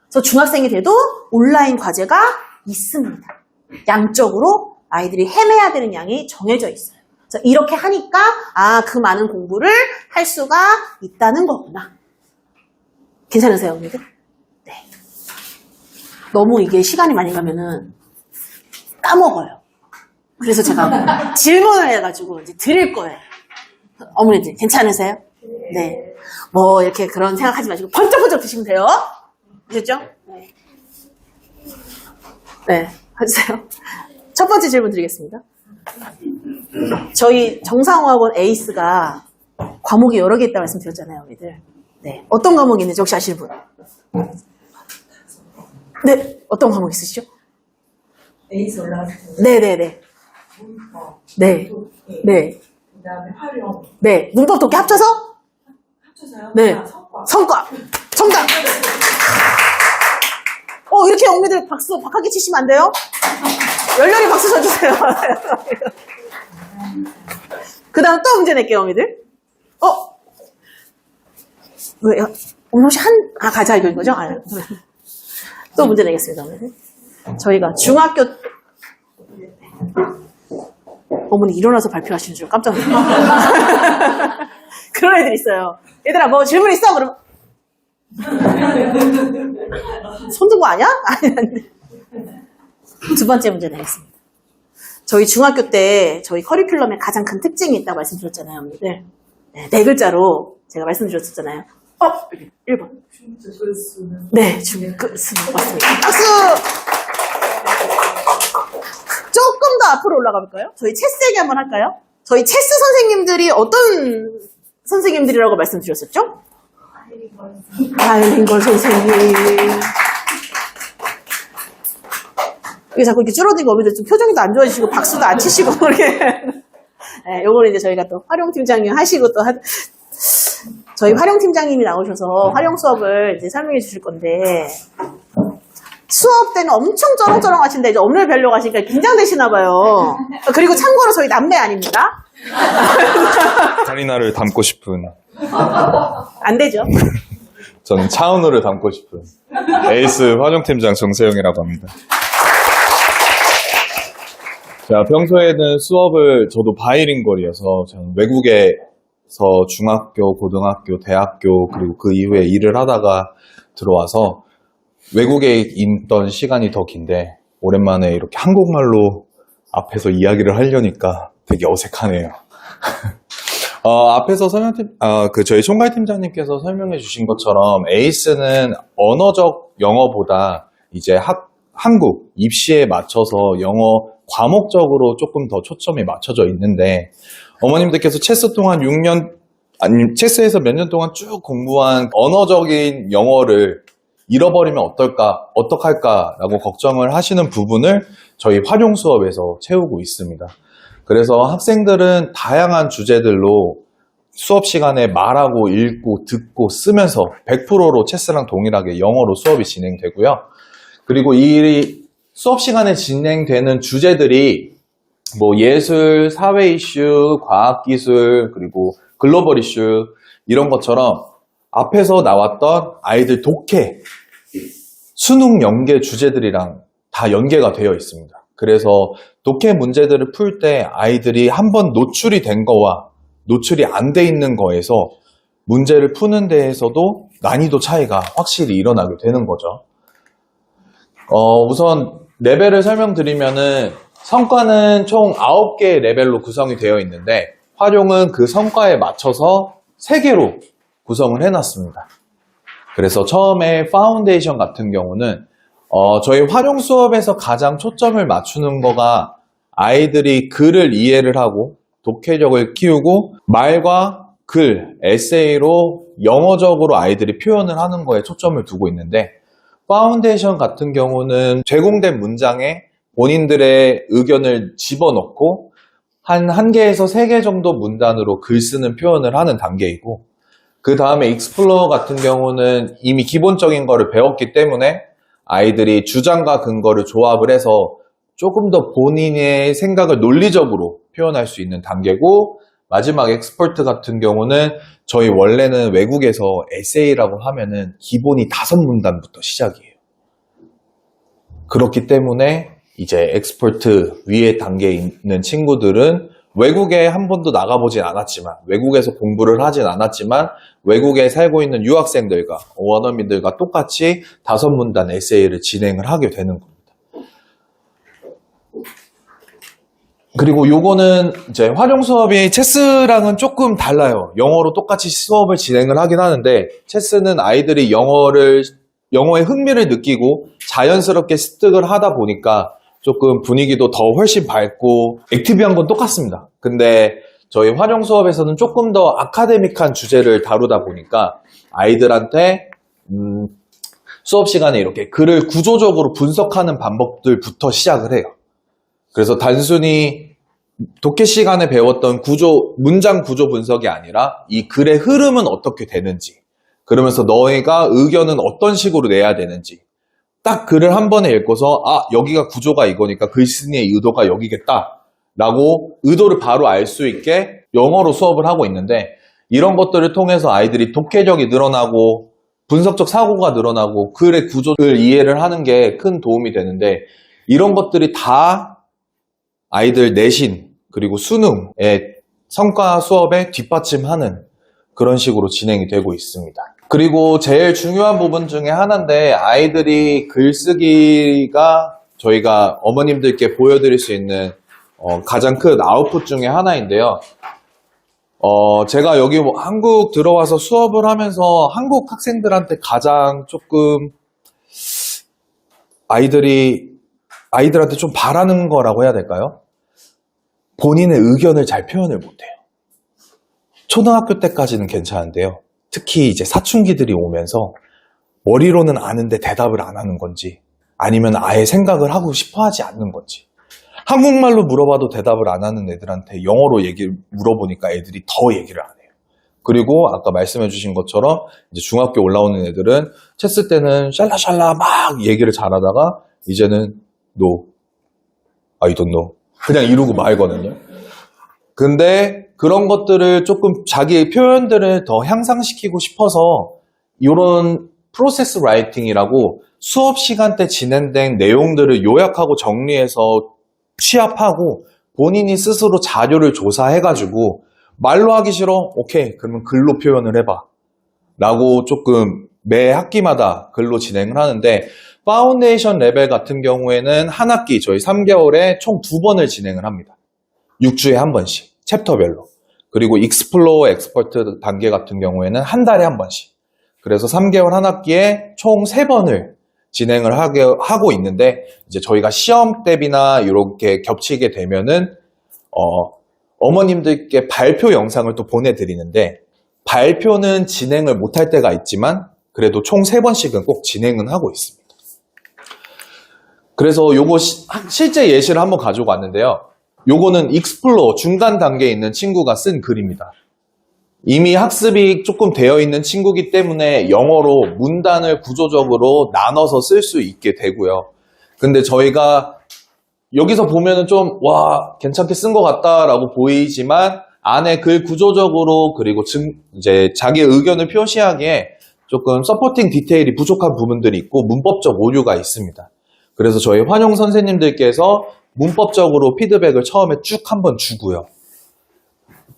그래서 중학생이 돼도 온라인 과제가 있습니다. 양적으로 아이들이 헤매야 되는 양이 정해져 있어요. 그래서 이렇게 하니까 그 많은 공부를 할 수가 있다는 거구나. 괜찮으세요, 언니들? 네. 너무 이게 시간이 많이 가면은 까먹어요. 그래서 제가 질문을 해가지고 이제 드릴 거예요. 어머니들 괜찮으세요? 네. 뭐 이렇게 그런 생각하지 마시고 번쩍번쩍 드시면 돼요. 아셨죠? 네. 네, 해주세요. 첫 번째 질문 드리겠습니다. 저희 정상호학원 에이스가 과목이 여러 개 있다고 말씀드렸잖아요, 우리들. 네, 어떤 과목이 있는지 혹시 아시는 분? 네, 어떤 과목 있으시죠? 에이스 올라갔을 때. 네네네. 문법. 네. 독해, 네. 그 다음에 활용. 네. 문법 독해 합쳐서? 합쳐서요? 네. 성과. 성과. 정답! 이렇게 영미들 박수 박하게 치시면 안 돼요? 열렬히 박수 쳐주세요. 그 다음 또 문제 낼게요, 영미들. 왜요? 오늘 혹시 가자 이거인 거죠? 또 문제 내겠습니다, 영미들. 저희가 중학교 어머니 일어나서 발표하시는 줄 깜짝 놀랐어요. 그런 애들 있어요. 얘들아 뭐 질문 있어? 그럼 손 들고 아냐? 아니. 두 번째 문제 내겠습니다. 저희 중학교 때 저희 커리큘럼에 가장 큰 특징이 있다고 말씀드렸잖아요, 언니들. 네 글자로 제가 말씀드렸었잖아요. 1번. 네, 중끝수능 맞습니다. 박수! 조금 더 앞으로 올라가 볼까요? 저희 체스 얘기 한번 할까요? 저희 체스 선생님들이 어떤 선생님들이라고 말씀드렸었죠? 아일린걸 선생님. 이게 자꾸 이렇게 줄어들고 어머니들 좀 표정도 안 좋아지시고 박수도 안 치시고 그렇게. 네, 요거는 이제 저희가 또 활용팀장님 하시고 또 저희 활용팀장님이 나오셔서 활용 수업을 이제 설명해 주실 건데 수업 때는 엄청 쩌렁쩌렁 하신데 이제 업무를 뵈려고 하시니까 긴장되시나 봐요. 그리고 참고로 저희 남매 아닙니다. 카리나를 닮고 싶은 안 되죠. 저는 차은우를 닮고 싶은 에이스 화정팀장 정세영이라고 합니다. 제가 평소에는 수업을 저도 바이링걸이어서 저는 외국에서 중학교, 고등학교, 대학교 그리고 그 이후에 일을 하다가 들어와서 외국에 있던 시간이 더 긴데 오랜만에 이렇게 한국말로 앞에서 이야기를 하려니까 되게 어색하네요. 앞에서 저희 총괄팀장님께서 설명해 주신 것처럼 에이스는 언어적 영어보다 이제 한국 입시에 맞춰서 영어 과목적으로 조금 더 초점이 맞춰져 있는데, 어머님들께서 체스 동안 6년, 아니, 체스에서 몇 년 동안 쭉 공부한 언어적인 영어를 잃어버리면 어떡할까라고 걱정을 하시는 부분을 저희 활용 수업에서 채우고 있습니다. 그래서 학생들은 다양한 주제들로 수업 시간에 말하고 읽고 듣고 쓰면서 100%로 체스랑 동일하게 영어로 수업이 진행되고요. 그리고 이 수업 시간에 진행되는 주제들이 뭐 예술, 사회 이슈, 과학 기술, 그리고 글로벌 이슈 이런 것처럼 앞에서 나왔던 아이들 독해, 수능 연계 주제들이랑 다 연계가 되어 있습니다. 그래서 독해 문제들을 풀 때 아이들이 한번 노출이 된 거와 노출이 안 돼 있는 거에서 문제를 푸는 데에서도 난이도 차이가 확실히 일어나게 되는 거죠. 우선 레벨을 설명드리면은 성과는 총 9개의 레벨로 구성이 되어 있는데 활용은 그 성과에 맞춰서 3개로 구성을 해놨습니다. 그래서 처음에 파운데이션 같은 경우는 저희 활용 수업에서 가장 초점을 맞추는 거가 아이들이 글을 이해를 하고 독해력을 키우고 말과 글, 에세이로 영어적으로 아이들이 표현을 하는 거에 초점을 두고 있는데, 파운데이션 같은 경우는 제공된 문장에 본인들의 의견을 집어넣고 한 개에서 3개 정도 문단으로 글 쓰는 표현을 하는 단계이고, 그 다음에 익스플로어 같은 경우는 이미 기본적인 거를 배웠기 때문에 아이들이 주장과 근거를 조합을 해서 조금 더 본인의 생각을 논리적으로 표현할 수 있는 단계고, 마지막 엑스퍼트 같은 경우는 저희 원래는 외국에서 에세이라고 하면은 기본이 5문단부터 시작이에요. 그렇기 때문에 이제 엑스퍼트 위에 단계에 있는 친구들은 외국에 한 번도 나가보진 않았지만, 외국에서 공부를 하진 않았지만 외국에 살고 있는 유학생들과 원어민들과 똑같이 5문단 에세이를 진행을 하게 되는 겁니다. 그리고 요거는 이제 활용 수업이 체스랑은 조금 달라요. 영어로 똑같이 수업을 진행을 하긴 하는데, 체스는 아이들이 영어에 흥미를 느끼고 자연스럽게 습득을 하다 보니까 조금 분위기도 더 훨씬 밝고 액티비한 건 똑같습니다. 근데 저희 활용 수업에서는 조금 더 아카데믹한 주제를 다루다 보니까 아이들한테 수업 시간에 이렇게 글을 구조적으로 분석하는 방법들부터 시작을 해요. 그래서 단순히 독해 시간에 배웠던 문장 구조 분석이 아니라 이 글의 흐름은 어떻게 되는지, 그러면서 너희가 의견은 어떤 식으로 내야 되는지, 딱 글을 한 번에 읽고서 여기가 구조가 이거니까 글쓴이의 의도가 여기겠다 라고 의도를 바로 알 수 있게 영어로 수업을 하고 있는데, 이런 것들을 통해서 아이들이 독해력이 늘어나고 분석적 사고가 늘어나고 글의 구조를 이해를 하는 게 큰 도움이 되는데, 이런 것들이 다 아이들 내신 그리고 수능의 성과 수업에 뒷받침하는 그런 식으로 진행이 되고 있습니다. 그리고 제일 중요한 부분 중에 하나인데, 아이들이 글쓰기가 저희가 어머님들께 보여드릴 수 있는 가장 큰 아웃풋 중에 하나인데요. 제가 여기 한국 들어와서 수업을 하면서 한국 학생들한테 가장 조금 아이들한테 좀 바라는 거라고 해야 될까요? 본인의 의견을 잘 표현을 못해요. 초등학교 때까지는 괜찮은데요. 특히 이제 사춘기들이 오면서 머리로는 아는데 대답을 안 하는 건지, 아니면 아예 생각을 하고 싶어 하지 않는 건지, 한국말로 물어봐도 대답을 안 하는 애들한테 영어로 얘기를 물어보니까 애들이 더 얘기를 안 해요. 그리고 아까 말씀해 주신 것처럼 이제 중학교 올라오는 애들은 체스 때는 샬라샬라 막 얘기를 잘하다가 이제는 no, I don't know 그냥 이러고 말거든요. 근데 그런 것들을 조금 자기 표현들을 더 향상시키고 싶어서 이런 프로세스 라이팅이라고 수업 시간 때 진행된 내용들을 요약하고 정리해서 취합하고 본인이 스스로 자료를 조사해가지고 말로 하기 싫어? 오케이, 그러면 글로 표현을 해봐 라고 조금 매 학기마다 글로 진행을 하는데, 파운데이션 레벨 같은 경우에는 한 학기 저희 3개월에 총 2번을 진행을 합니다. 6주에 한 번씩 챕터별로. 그리고 익스플로어 엑스퍼트 단계 같은 경우에는 한 달에 한 번씩. 그래서 3개월 한 학기에 총 3번을 진행을 하고 있는데, 이제 저희가 시험 대비나 이렇게 겹치게 되면은, 어머님들께 발표 영상을 또 보내드리는데, 발표는 진행을 못할 때가 있지만, 그래도 총 3번씩은 꼭 진행은 하고 있습니다. 그래서 요거 실제 예시를 한번 가지고 왔는데요. 요거는 익스플로어 중간 단계에 있는 친구가 쓴 글입니다. 이미 학습이 조금 되어 있는 친구이기 때문에 영어로 문단을 구조적으로 나눠서 쓸 수 있게 되고요. 근데 저희가 여기서 보면은 좀, 와, 괜찮게 쓴 것 같다라고 보이지만 안에 글 구조적으로 그리고 이제 자기 의견을 표시하기에 조금 서포팅 디테일이 부족한 부분들이 있고 문법적 오류가 있습니다. 그래서 저희 환용 선생님들께서 문법적으로 피드백을 처음에 쭉 한번 주고요.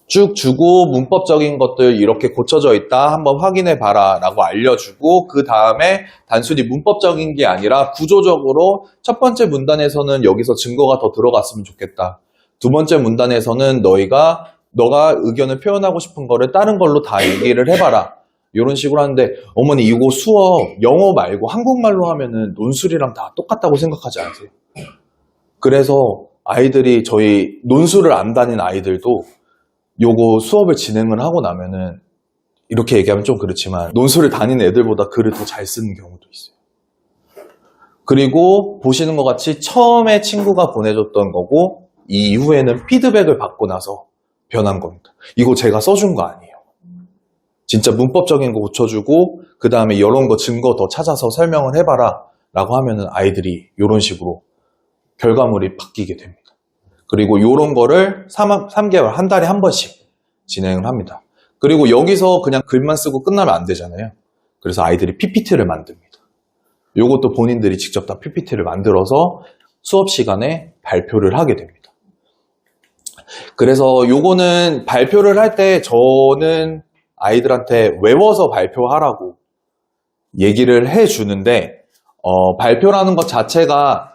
쭉 주고 문법적인 것들 이렇게 고쳐져 있다 한번 확인해 봐라 라고 알려주고, 그 다음에 단순히 문법적인 게 아니라 구조적으로 첫 번째 문단에서는 여기서 증거가 더 들어갔으면 좋겠다. 두 번째 문단에서는 너가 의견을 표현하고 싶은 거를 다른 걸로 다 얘기를 해봐라. 이런 식으로 하는데, 어머니 이거 수업 영어 말고 한국말로 하면은 논술이랑 다 똑같다고 생각하지 않으세요? 그래서 아이들이 저희 논술을 안 다닌 아이들도 요거 수업을 진행을 하고 나면은, 이렇게 얘기하면 좀 그렇지만 논술을 다니는 애들보다 글을 더 잘 쓰는 경우도 있어요. 그리고 보시는 것 같이 처음에 친구가 보내줬던 거고 이후에는 피드백을 받고 나서 변한 겁니다. 이거 제가 써준 거 아니에요. 진짜 문법적인 거 고쳐주고 그 다음에 이런 거 증거 더 찾아서 설명을 해봐라 라고 하면은 아이들이 이런 식으로 결과물이 바뀌게 됩니다. 그리고 이런 거를 3개월, 한 달에 한 번씩 진행을 합니다. 그리고 여기서 그냥 글만 쓰고 끝나면 안 되잖아요. 그래서 아이들이 PPT를 만듭니다. 이것도 본인들이 직접 다 PPT를 만들어서 수업 시간에 발표를 하게 됩니다. 그래서 요거는 발표를 할 때 저는 아이들한테 외워서 발표하라고 얘기를 해주는데, 발표라는 것 자체가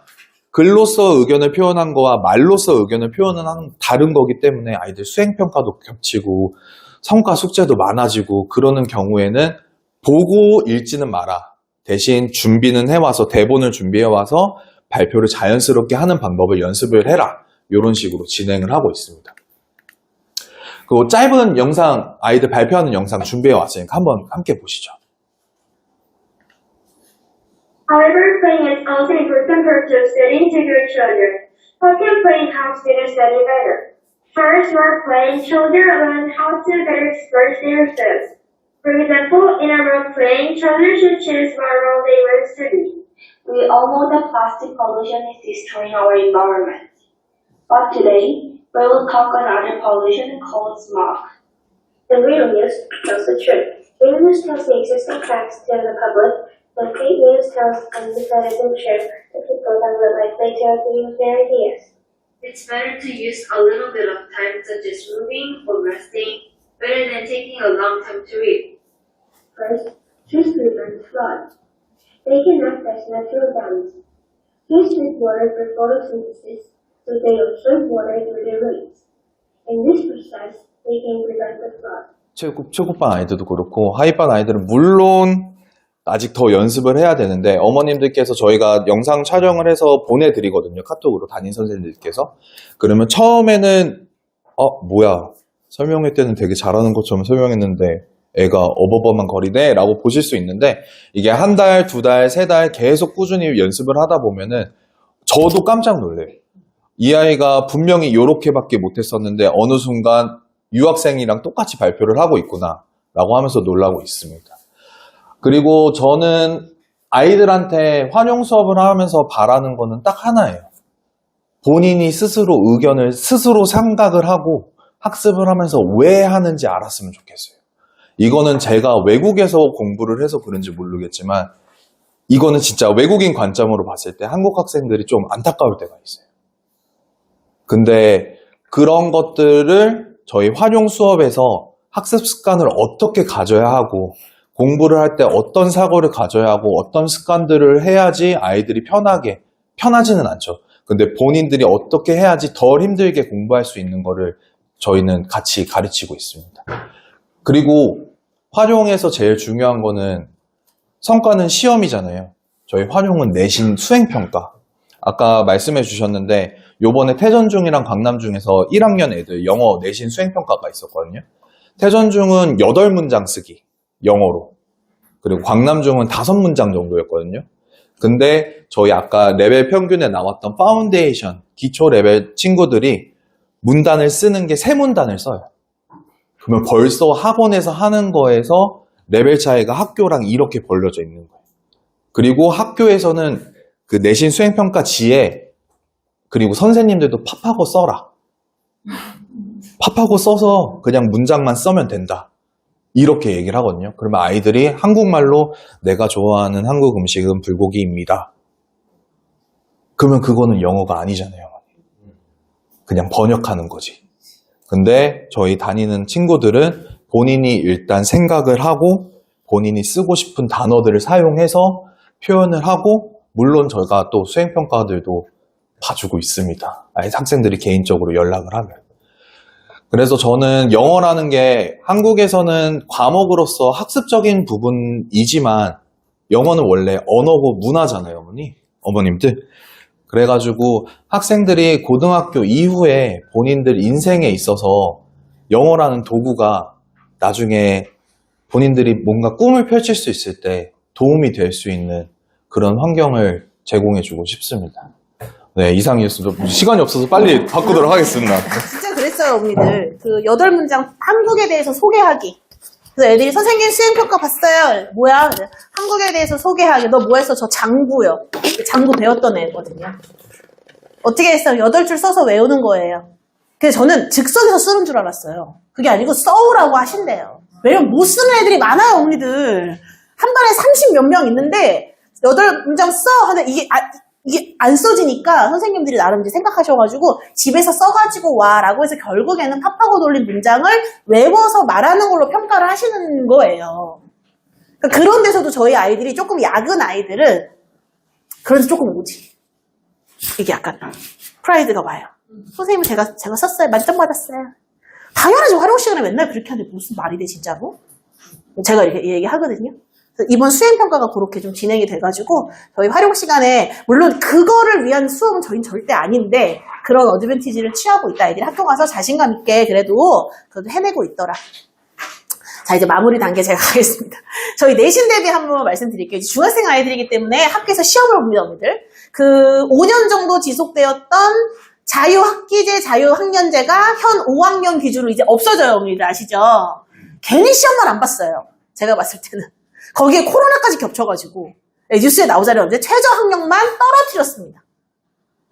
글로써 의견을 표현한 거와 말로써 의견을 표현은 다른 거기 때문에 아이들 수행평가도 겹치고 성과 숙제도 많아지고 그러는 경우에는 보고 읽지는 마라. 대신 준비는 해와서 대본을 준비해와서 발표를 자연스럽게 하는 방법을 연습을 해라. 이런 식으로 진행을 하고 있습니다. 그 짧은 영상, 아이들 발표하는 영상 준비해왔으니까 한번 함께 보시죠. However, playing is also important for studying to your children. How can playing help students study better? First, while playing, children learn how to better express themselves. For example, in a role playing, children should choose what role they will study. We all know that plastic pollution is destroying our environment. But today, we will talk on other pollution called smog. The real news tells the truth. Real news tells the existing facts to the public. The fake news tells undecided and true the people that would likely to agree with their ideas. It's better to use a little bit of time, such as moving or resting, rather than taking a long time to read. First, trees prevent flood. They can act as natural dams. Trees need water for photosynthesis, so they absorb water through their roots. In this process, they can prevent the flood. 초급반 아이들도 그렇고 하이반 아이들은 물론 아직 더 연습을 해야 되는데, 어머님들께서 저희가 영상 촬영을 해서 보내드리거든요. 카톡으로 담임 선생님들께서. 그러면 처음에는 뭐야, 설명회 때는 되게 잘하는 것처럼 설명했는데 애가 어버버만 거리네 라고 보실 수 있는데, 이게 한 달, 두 달, 세 달 계속 꾸준히 연습을 하다 보면은 저도 깜짝 놀래요. 이 아이가 분명히 요렇게밖에 못했었는데 어느 순간 유학생이랑 똑같이 발표를 하고 있구나 라고 하면서 놀라고 있습니다. 그리고 저는 아이들한테 환용 수업을 하면서 바라는 거는 딱 하나예요. 본인이 스스로 의견을 스스로 생각을 하고 학습을 하면서 왜 하는지 알았으면 좋겠어요. 이거는 제가 외국에서 공부를 해서 그런지 모르겠지만 이거는 진짜 외국인 관점으로 봤을 때 한국 학생들이 좀 안타까울 때가 있어요. 근데 그런 것들을 저희 환용 수업에서 학습 습관을 어떻게 가져야 하고 공부를 할 때 어떤 사고를 가져야 하고 어떤 습관들을 해야지 아이들이 편하지는 않죠. 근데 본인들이 어떻게 해야지 덜 힘들게 공부할 수 있는 거를 저희는 같이 가르치고 있습니다. 그리고 활용에서 제일 중요한 거는 성과는 시험이잖아요. 저희 활용은 내신 수행평가. 아까 말씀해 주셨는데 요번에 태전중이랑 강남중에서 1학년 애들 영어 내신 수행평가가 있었거든요. 태전중은 8문장 쓰기, 영어로. 그리고 강남중은 5문장 정도였거든요. 근데 저희 아까 레벨 평균에 나왔던 파운데이션, 기초 레벨 친구들이 문단을 쓰는 게 3문단을 써요. 그러면 벌써 학원에서 하는 거에서 레벨 차이가 학교랑 이렇게 벌려져 있는 거예요. 그리고 학교에서는 그 내신 수행평가 지에 그리고 선생님들도 팝하고 써라. 팝하고 써서 그냥 문장만 써면 된다. 이렇게 얘기를 하거든요. 그러면 아이들이 한국말로 내가 좋아하는 한국 음식은 불고기입니다. 그러면 그거는 영어가 아니잖아요. 그냥 번역하는 거지. 근데 저희 다니는 친구들은 본인이 일단 생각을 하고 본인이 쓰고 싶은 단어들을 사용해서 표현을 하고 물론 저희가 또 수행평가들도 봐주고 있습니다. 학생들이 개인적으로 연락을 하면. 그래서 저는 영어라는 게 한국에서는 과목으로서 학습적인 부분이지만 영어는 원래 언어고 문화잖아요, 어머님들. 그래가지고 학생들이 고등학교 이후에 본인들 인생에 있어서 영어라는 도구가 나중에 본인들이 뭔가 꿈을 펼칠 수 있을 때 도움이 될 수 있는 그런 환경을 제공해주고 싶습니다. 네, 이상 뉴스도 시간이 없어서 빨리 바꾸도록 하겠습니다. 진짜 그랬어요, 어머니들. 그 8문장 한국에 대해서 소개하기. 그래서 애들이 선생님 수행평가 봤어요. 뭐야? 한국에 대해서 소개하기. 너 뭐 했어? 저 장구요. 장구 배웠던 애거든요. 어떻게 했어요? 8줄 써서 외우는 거예요. 그래서 저는 즉석에서 쓰는 줄 알았어요. 그게 아니고 써오라고 하신대요. 왜냐면 못 쓰는 애들이 많아요, 어머니들. 한 반에 30 몇 명 있는데 8문장 써 하는데 이게 안 써지니까 선생님들이 나름 이제 생각하셔가지고 집에서 써가지고 와라고 해서 결국에는 팝하고 돌린 문장을 외워서 말하는 걸로 평가를 하시는 거예요. 그러니까 그런 데서도 저희 아이들이 조금 약은 아이들은 그래서 조금 오지. 이게 약간 프라이드가 와요. 선생님 제가 썼어요. 만점 받았어요. 당연하지. 활용 시간에 맨날 그렇게 하는데 무슨 말이 돼 진짜로? 제가 이렇게 얘기하거든요. 이번 수행평가가 그렇게 좀 진행이 돼가지고 저희 활용 시간에 물론 그거를 위한 수업은 저희는 절대 아닌데 그런 어드밴티지를 취하고 있다. 애들이 학교 가서 자신감 있게 그래도 해내고 있더라. 자, 이제 마무리 단계 제가 가겠습니다. 저희 내신 대비 한번 말씀드릴게요. 중학생 아이들이기 때문에 학교에서 시험을 봅니다, 어머니들. 그 5년 정도 지속되었던 자유학기제, 자유학년제가 현 5학년 기준으로 이제 없어져요, 어머니들 아시죠? 괜히 시험만 안 봤어요. 제가 봤을 때는. 거기에 코로나까지 겹쳐가지고 뉴스에 나오잖아요. 근데 최저학력만 떨어뜨렸습니다.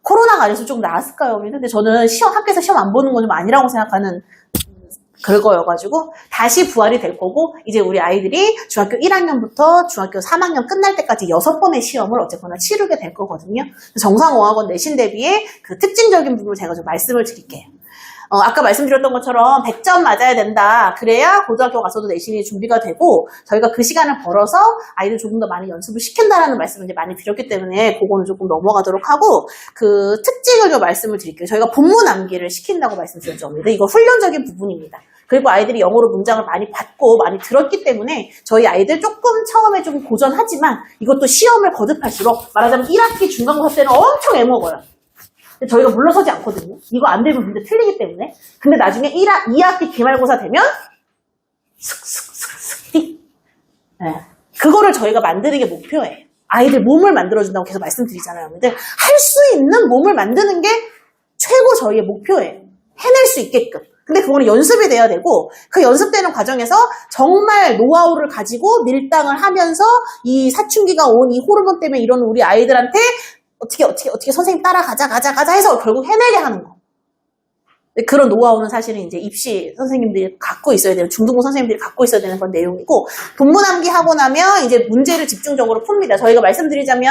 코로나가 아니어서 좀 나았을까요? 근데 저는 학교에서 시험 안 보는 건 좀 아니라고 생각하는 그거여가지고 다시 부활이 될 거고 이제 우리 아이들이 중학교 1학년부터 중학교 3학년 끝날 때까지 6번의 시험을 어쨌거나 치르게 될 거거든요. 정상어학원 내신 대비의 그 특징적인 부분을 제가 좀 말씀을 드릴게요. 아까 말씀드렸던 것처럼 100점 맞아야 된다. 그래야 고등학교 가서도 내신이 준비가 되고 저희가 그 시간을 벌어서 아이들 조금 더 많이 연습을 시킨다라는 말씀을 이제 많이 드렸기 때문에 그거는 조금 넘어가도록 하고 그 특징을 좀 말씀을 드릴게요. 저희가 본문 암기를 시킨다고 말씀드렸죠. 근데 이거 훈련적인 부분입니다. 그리고 아이들이 영어로 문장을 많이 받고 많이 들었기 때문에 저희 아이들 조금 처음에 좀 고전하지만 이것도 시험을 거듭할수록 말하자면 1학기 중간고사 때는 엄청 애먹어요. 저희가 물러서지 않거든요. 이거 안 되면 문제 틀리기 때문에. 근데 나중에 2학기 기말고사 되면 슥슥슥슥 네. 그거를 저희가 만드는 게 목표예요. 아이들 몸을 만들어준다고 계속 말씀드리잖아요. 근데 할 수 있는 몸을 만드는 게 최고 저희의 목표예요. 해낼 수 있게끔. 근데 그거는 연습이 돼야 되고 그 연습되는 과정에서 정말 노하우를 가지고 밀당을 하면서 이 사춘기가 온 이 호르몬 때문에 이런 우리 아이들한테 어떻게 선생님 따라가자 해서 결국 해내게 하는 거. 그런 노하우는 사실은 이제 입시 선생님들이 갖고 있어야 되는, 중등부 선생님들이 갖고 있어야 되는 그런 내용이고, 본문 암기 하고 나면 이제 문제를 집중적으로 풉니다. 저희가 말씀드리자면,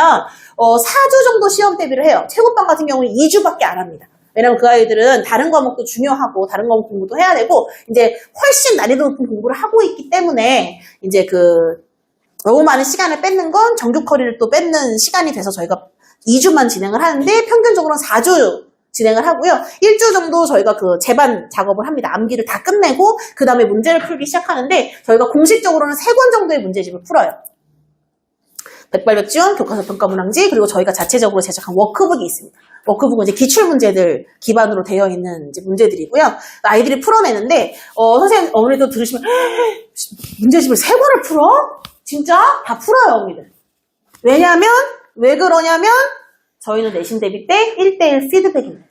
4주 정도 시험 대비를 해요. 체육반 같은 경우는 2주밖에 안 합니다. 왜냐면 그 아이들은 다른 과목도 중요하고, 다른 과목 공부도 해야 되고, 이제 훨씬 난이도 높은 공부를 하고 있기 때문에, 이제 너무 많은 시간을 뺏는 건 정규 커리를 또 뺏는 시간이 돼서 저희가 2주만 진행을 하는데 평균적으로는 4주 진행을 하고요. 1주 정도 저희가 그 재반 작업을 합니다. 암기를 다 끝내고 그 다음에 문제를 풀기 시작하는데 저희가 공식적으로는 3권 정도의 문제집을 풀어요. 백발백중, 교과서 평가문항지, 그리고 저희가 자체적으로 제작한 워크북이 있습니다. 워크북은 이제 기출문제들 기반으로 되어 있는 이제 문제들이고요. 아이들이 풀어내는데, 선생님, 어머니도 들으시면, 문제집을 3권을 풀어? 진짜? 다 풀어요, 어머니들. 왜냐면, 왜 그러냐면, 저희는 내신 대비 때 1대1 피드백입니다.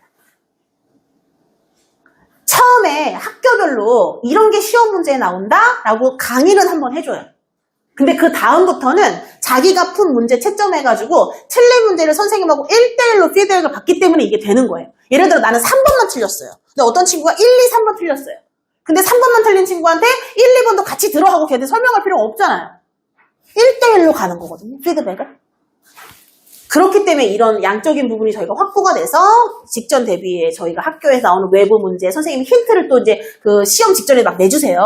처음에 학교별로 이런 게 시험 문제에 나온다? 라고 강의는 한번 해줘요. 근데 그 다음부터는 자기가 푼 문제 채점해가지고 틀린 문제를 선생님하고 1대1로 피드백을 받기 때문에 이게 되는 거예요. 예를 들어 나는 3번만 틀렸어요. 근데 어떤 친구가 1, 2, 3번 틀렸어요. 근데 3번만 틀린 친구한테 1, 2번도 같이 들어가고 걔한테 설명할 필요가 없잖아요. 1대1로 가는 거거든요. 피드백을. 그렇기 때문에 이런 양적인 부분이 저희가 확보가 돼서 직전 대비에 저희가 학교에서 나오는 외부 문제 선생님이 힌트를 또 이제 그 시험 직전에 막 내주세요.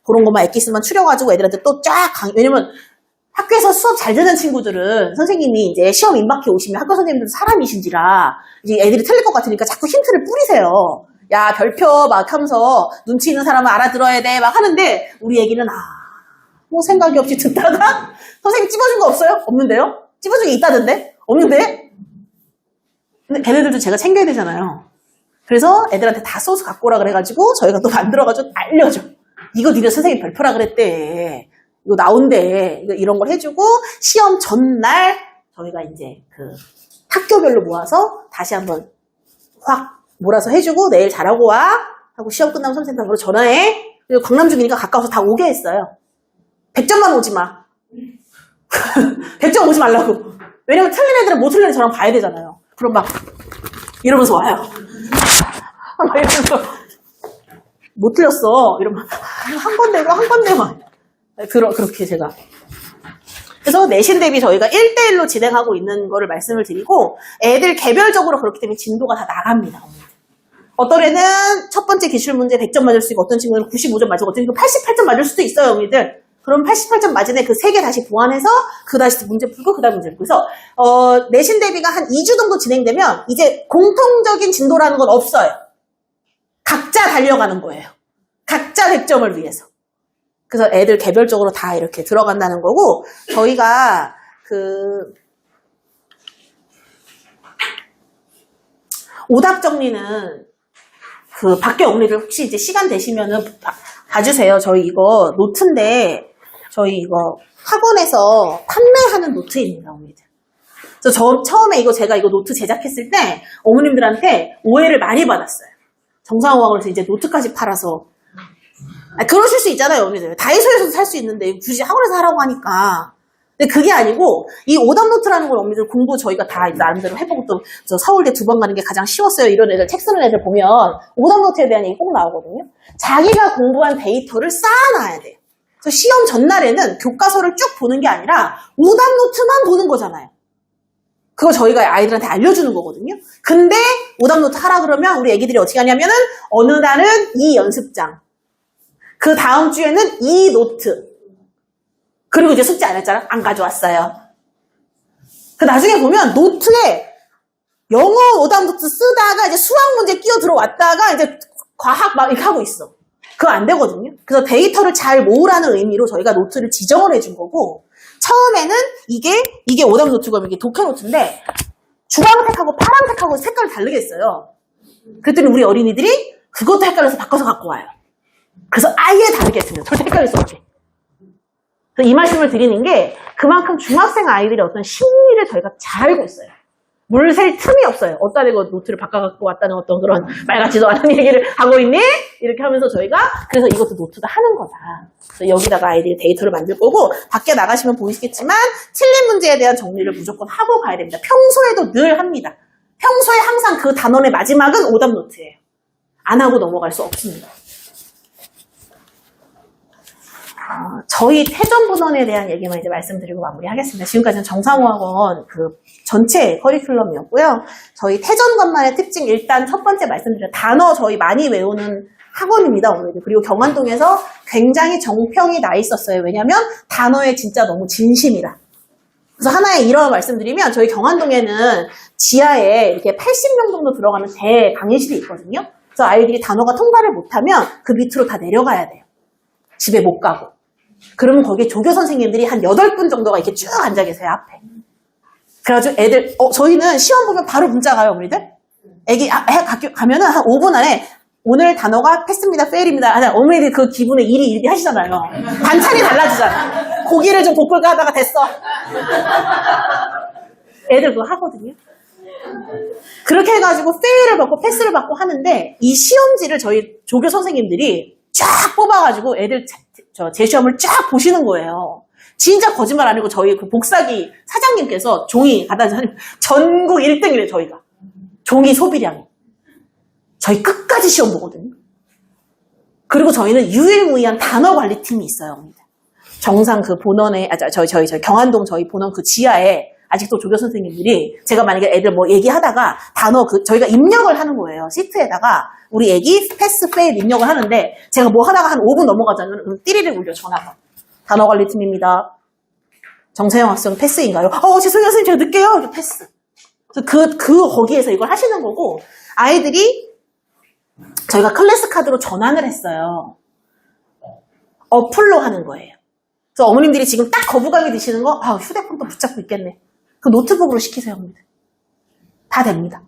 그런 것만 엑기스만 추려가지고 애들한테 또 쫙 왜냐면 학교에서 수업 잘 듣는 친구들은 선생님이 이제 시험 임박해 오시면 학교 선생님들도 사람이신지라 이제 애들이 틀릴 것 같으니까 자꾸 힌트를 뿌리세요. 야, 별표 막 하면서 눈치 있는 사람은 알아들어야 돼 막 하는데 우리 애기는 뭐 생각이 없이 듣다가 선생님 찝어준 거 없어요? 없는데요? 찝어준 게 있다던데? 없는데? 근데 걔네들도 제가 챙겨야 되잖아요. 그래서 애들한테 다 소스 갖고 오라 그래가지고 저희가 또 만들어가지고 알려줘. 이거 니네 선생님 별표라 그랬대. 이거 나온대. 이런 걸 해주고 시험 전날 저희가 이제 그 학교별로 모아서 다시 한번 확 몰아서 해주고 내일 잘하고 와 하고 시험 끝나면 선생님한테 전화해. 그리고 강남 중이니까 가까워서 다 오게 했어요. 100점만 오지 마. 100점 오지 말라고. 왜냐면 틀린 애들은 못 틀린 애 저랑 봐야 되잖아요. 그럼 막 이러면서 와요. 막 이러면서 못 틀렸어. 이러면 한 번 내고 한 번 내고 그렇게 제가 그래서 내신 대비 저희가 1대1로 진행하고 있는 거를 말씀을 드리고 애들 개별적으로 그렇기 때문에 진도가 다 나갑니다. 어떤 애는 첫 번째 기출 문제 100점 맞을 수 있고 어떤 친구는 95점 맞고 어떤 친구는 88점 맞을 수도 있어요. 언니들. 그럼 88점 맞은 애 그 3개 다시 보완해서 그 다시 문제 풀고 그 다음 문제 풀고 그래서 내신 대비가 한 2주 정도 진행되면 이제 공통적인 진도라는 건 없어요. 각자 달려가는 거예요. 각자 100점을 위해서. 그래서 애들 개별적으로 다 이렇게 들어간다는 거고 저희가 오답 정리는 밖에 어머니들 혹시 이제 시간 되시면은 봐주세요. 저희 이거 노트인데 저희 이거 학원에서 판매하는 노트입니다, 어머니들. 그래서 처음에 제가 이거 노트 제작했을 때 어머님들한테 오해를 많이 받았어요. 정상학원에서 이제 노트까지 팔아서 그러실 수 있잖아요, 어머니들. 다이소에서도 살 수 있는데 굳이 학원에서 하라고 하니까. 근데 그게 아니고 이 오답 노트라는 걸 어머니들 공부 저희가 다 나름대로 해보고 또 저 서울대 2번 가는 게 가장 쉬웠어요. 이런 애들 책 쓰는 애들 보면 오답 노트에 대한 얘기 꼭 나오거든요. 자기가 공부한 데이터를 쌓아놔야 돼요. 그래서 시험 전날에는 교과서를 쭉 보는 게 아니라 오답 노트만 보는 거잖아요. 그거 저희가 아이들한테 알려주는 거거든요. 근데 오답 노트 하라 그러면 우리 애기들이 어떻게 하냐면은 어느 날은 이 연습장, 그 다음 주에는 이 노트, 그리고 이제 숙제 안 했잖아. 안 가져왔어요. 그 나중에 보면 노트에 영어 오답 노트 쓰다가 이제 수학 문제 끼어 들어왔다가 이제 과학 막 이렇게 하고 있어. 그거 안 되거든요. 그래서 데이터를 잘 모으라는 의미로 저희가 노트를 지정을 해준 거고 처음에는 이게 오답 노트고 이게 독해 노트인데 주황색하고 파란색하고 색깔을 다르게 했어요. 그랬더니 우리 어린이들이 그것도 헷갈려서 바꿔서 갖고 와요. 그래서 아예 다르게 했습니다. 절대 헷갈릴 수 없게. 그래서 이 말씀을 드리는 게 그만큼 중학생 아이들의 어떤 심리를 저희가 잘 알고 있어요. 물 셀 틈이 없어요. 어디다 대고 노트를 바꿔갖고 왔다는 어떤 그런 말 같지도 않은 얘기를 하고 있니? 이렇게 하면서 저희가 그래서 이것도 노트도 하는 거다. 그래서 여기다가 아이들이 데이터를 만들 거고 밖에 나가시면 보이시겠지만 틀린 문제에 대한 정리를 무조건 하고 가야 됩니다. 평소에도 늘 합니다. 평소에 항상 그 단원의 마지막은 오답 노트예요. 안 하고 넘어갈 수 없습니다. 저희 태전분원에 대한 얘기만 이제 말씀드리고 마무리하겠습니다. 지금까지는 정상호학원 전체 커리큘럼이었고요. 저희 태전관만의 특징 일단 첫 번째 말씀드린 단어 저희 많이 외우는 학원입니다. 오늘도. 그리고 경안동에서 굉장히 정평이 나 있었어요. 왜냐하면 단어에 진짜 너무 진심이라. 그래서 하나의 이런 말씀드리면 저희 경환동에는 지하에 이렇게 80명 정도 들어가는 대강의실이 있거든요. 그래서 아이들이 단어가 통과를 못하면 그 밑으로 다 내려가야 돼요. 집에 못 가고. 그러면 거기에 조교 선생님들이 한 8분 정도가 이렇게 쭉 앉아 계세요, 앞에. 그래가지고 애들, 저희는 시험 보면 바로 문자 가요, 어머니들? 애기, 가면은 한 5분 안에 오늘 단어가 패스입니다, 페일입니다. 어머니들 그 기분에 일이 하시잖아요. 반찬이 달라지잖아요. 고기를 좀 볶을까 하다가 됐어. 애들 그거 하거든요. 그렇게 해가지고 페일을 받고 패스를 받고 하는데 이 시험지를 저희 조교 선생님들이 쫙 뽑아가지고 애들 제 시험을 쫙 보시는 거예요. 진짜 거짓말 아니고 저희 그 복사기 사장님께서 종이 갖다 주시면 전국 1등이래 저희가. 종이 소비량이. 저희 끝까지 시험 보거든요. 그리고 저희는 유일무이한 단어 관리팀이 있어요. 정상 그 본원에, 저희 경환동 저희 본원 그 지하에 아직도 조교 선생님들이 제가 만약에 애들 뭐 얘기하다가 단어 저희가 입력을 하는 거예요. 시트에다가 우리 애기 패스, 페일 입력을 하는데 제가 뭐 하다가 한 5분 넘어가자면 띠리를 울려 전화가. 단어 관리팀입니다. 정세영 학생 패스인가요? 죄송해요 선생님 제가 늦게요. 이렇게 패스. 거기에서 이걸 하시는 거고 아이들이 저희가 클래스 카드로 전환을 했어요. 어플로 하는 거예요. 그래서 어머님들이 지금 딱 거부감이 드시는 거, 휴대폰도 붙잡고 있겠네. 그 노트북으로 시키세요. 다 됩니다.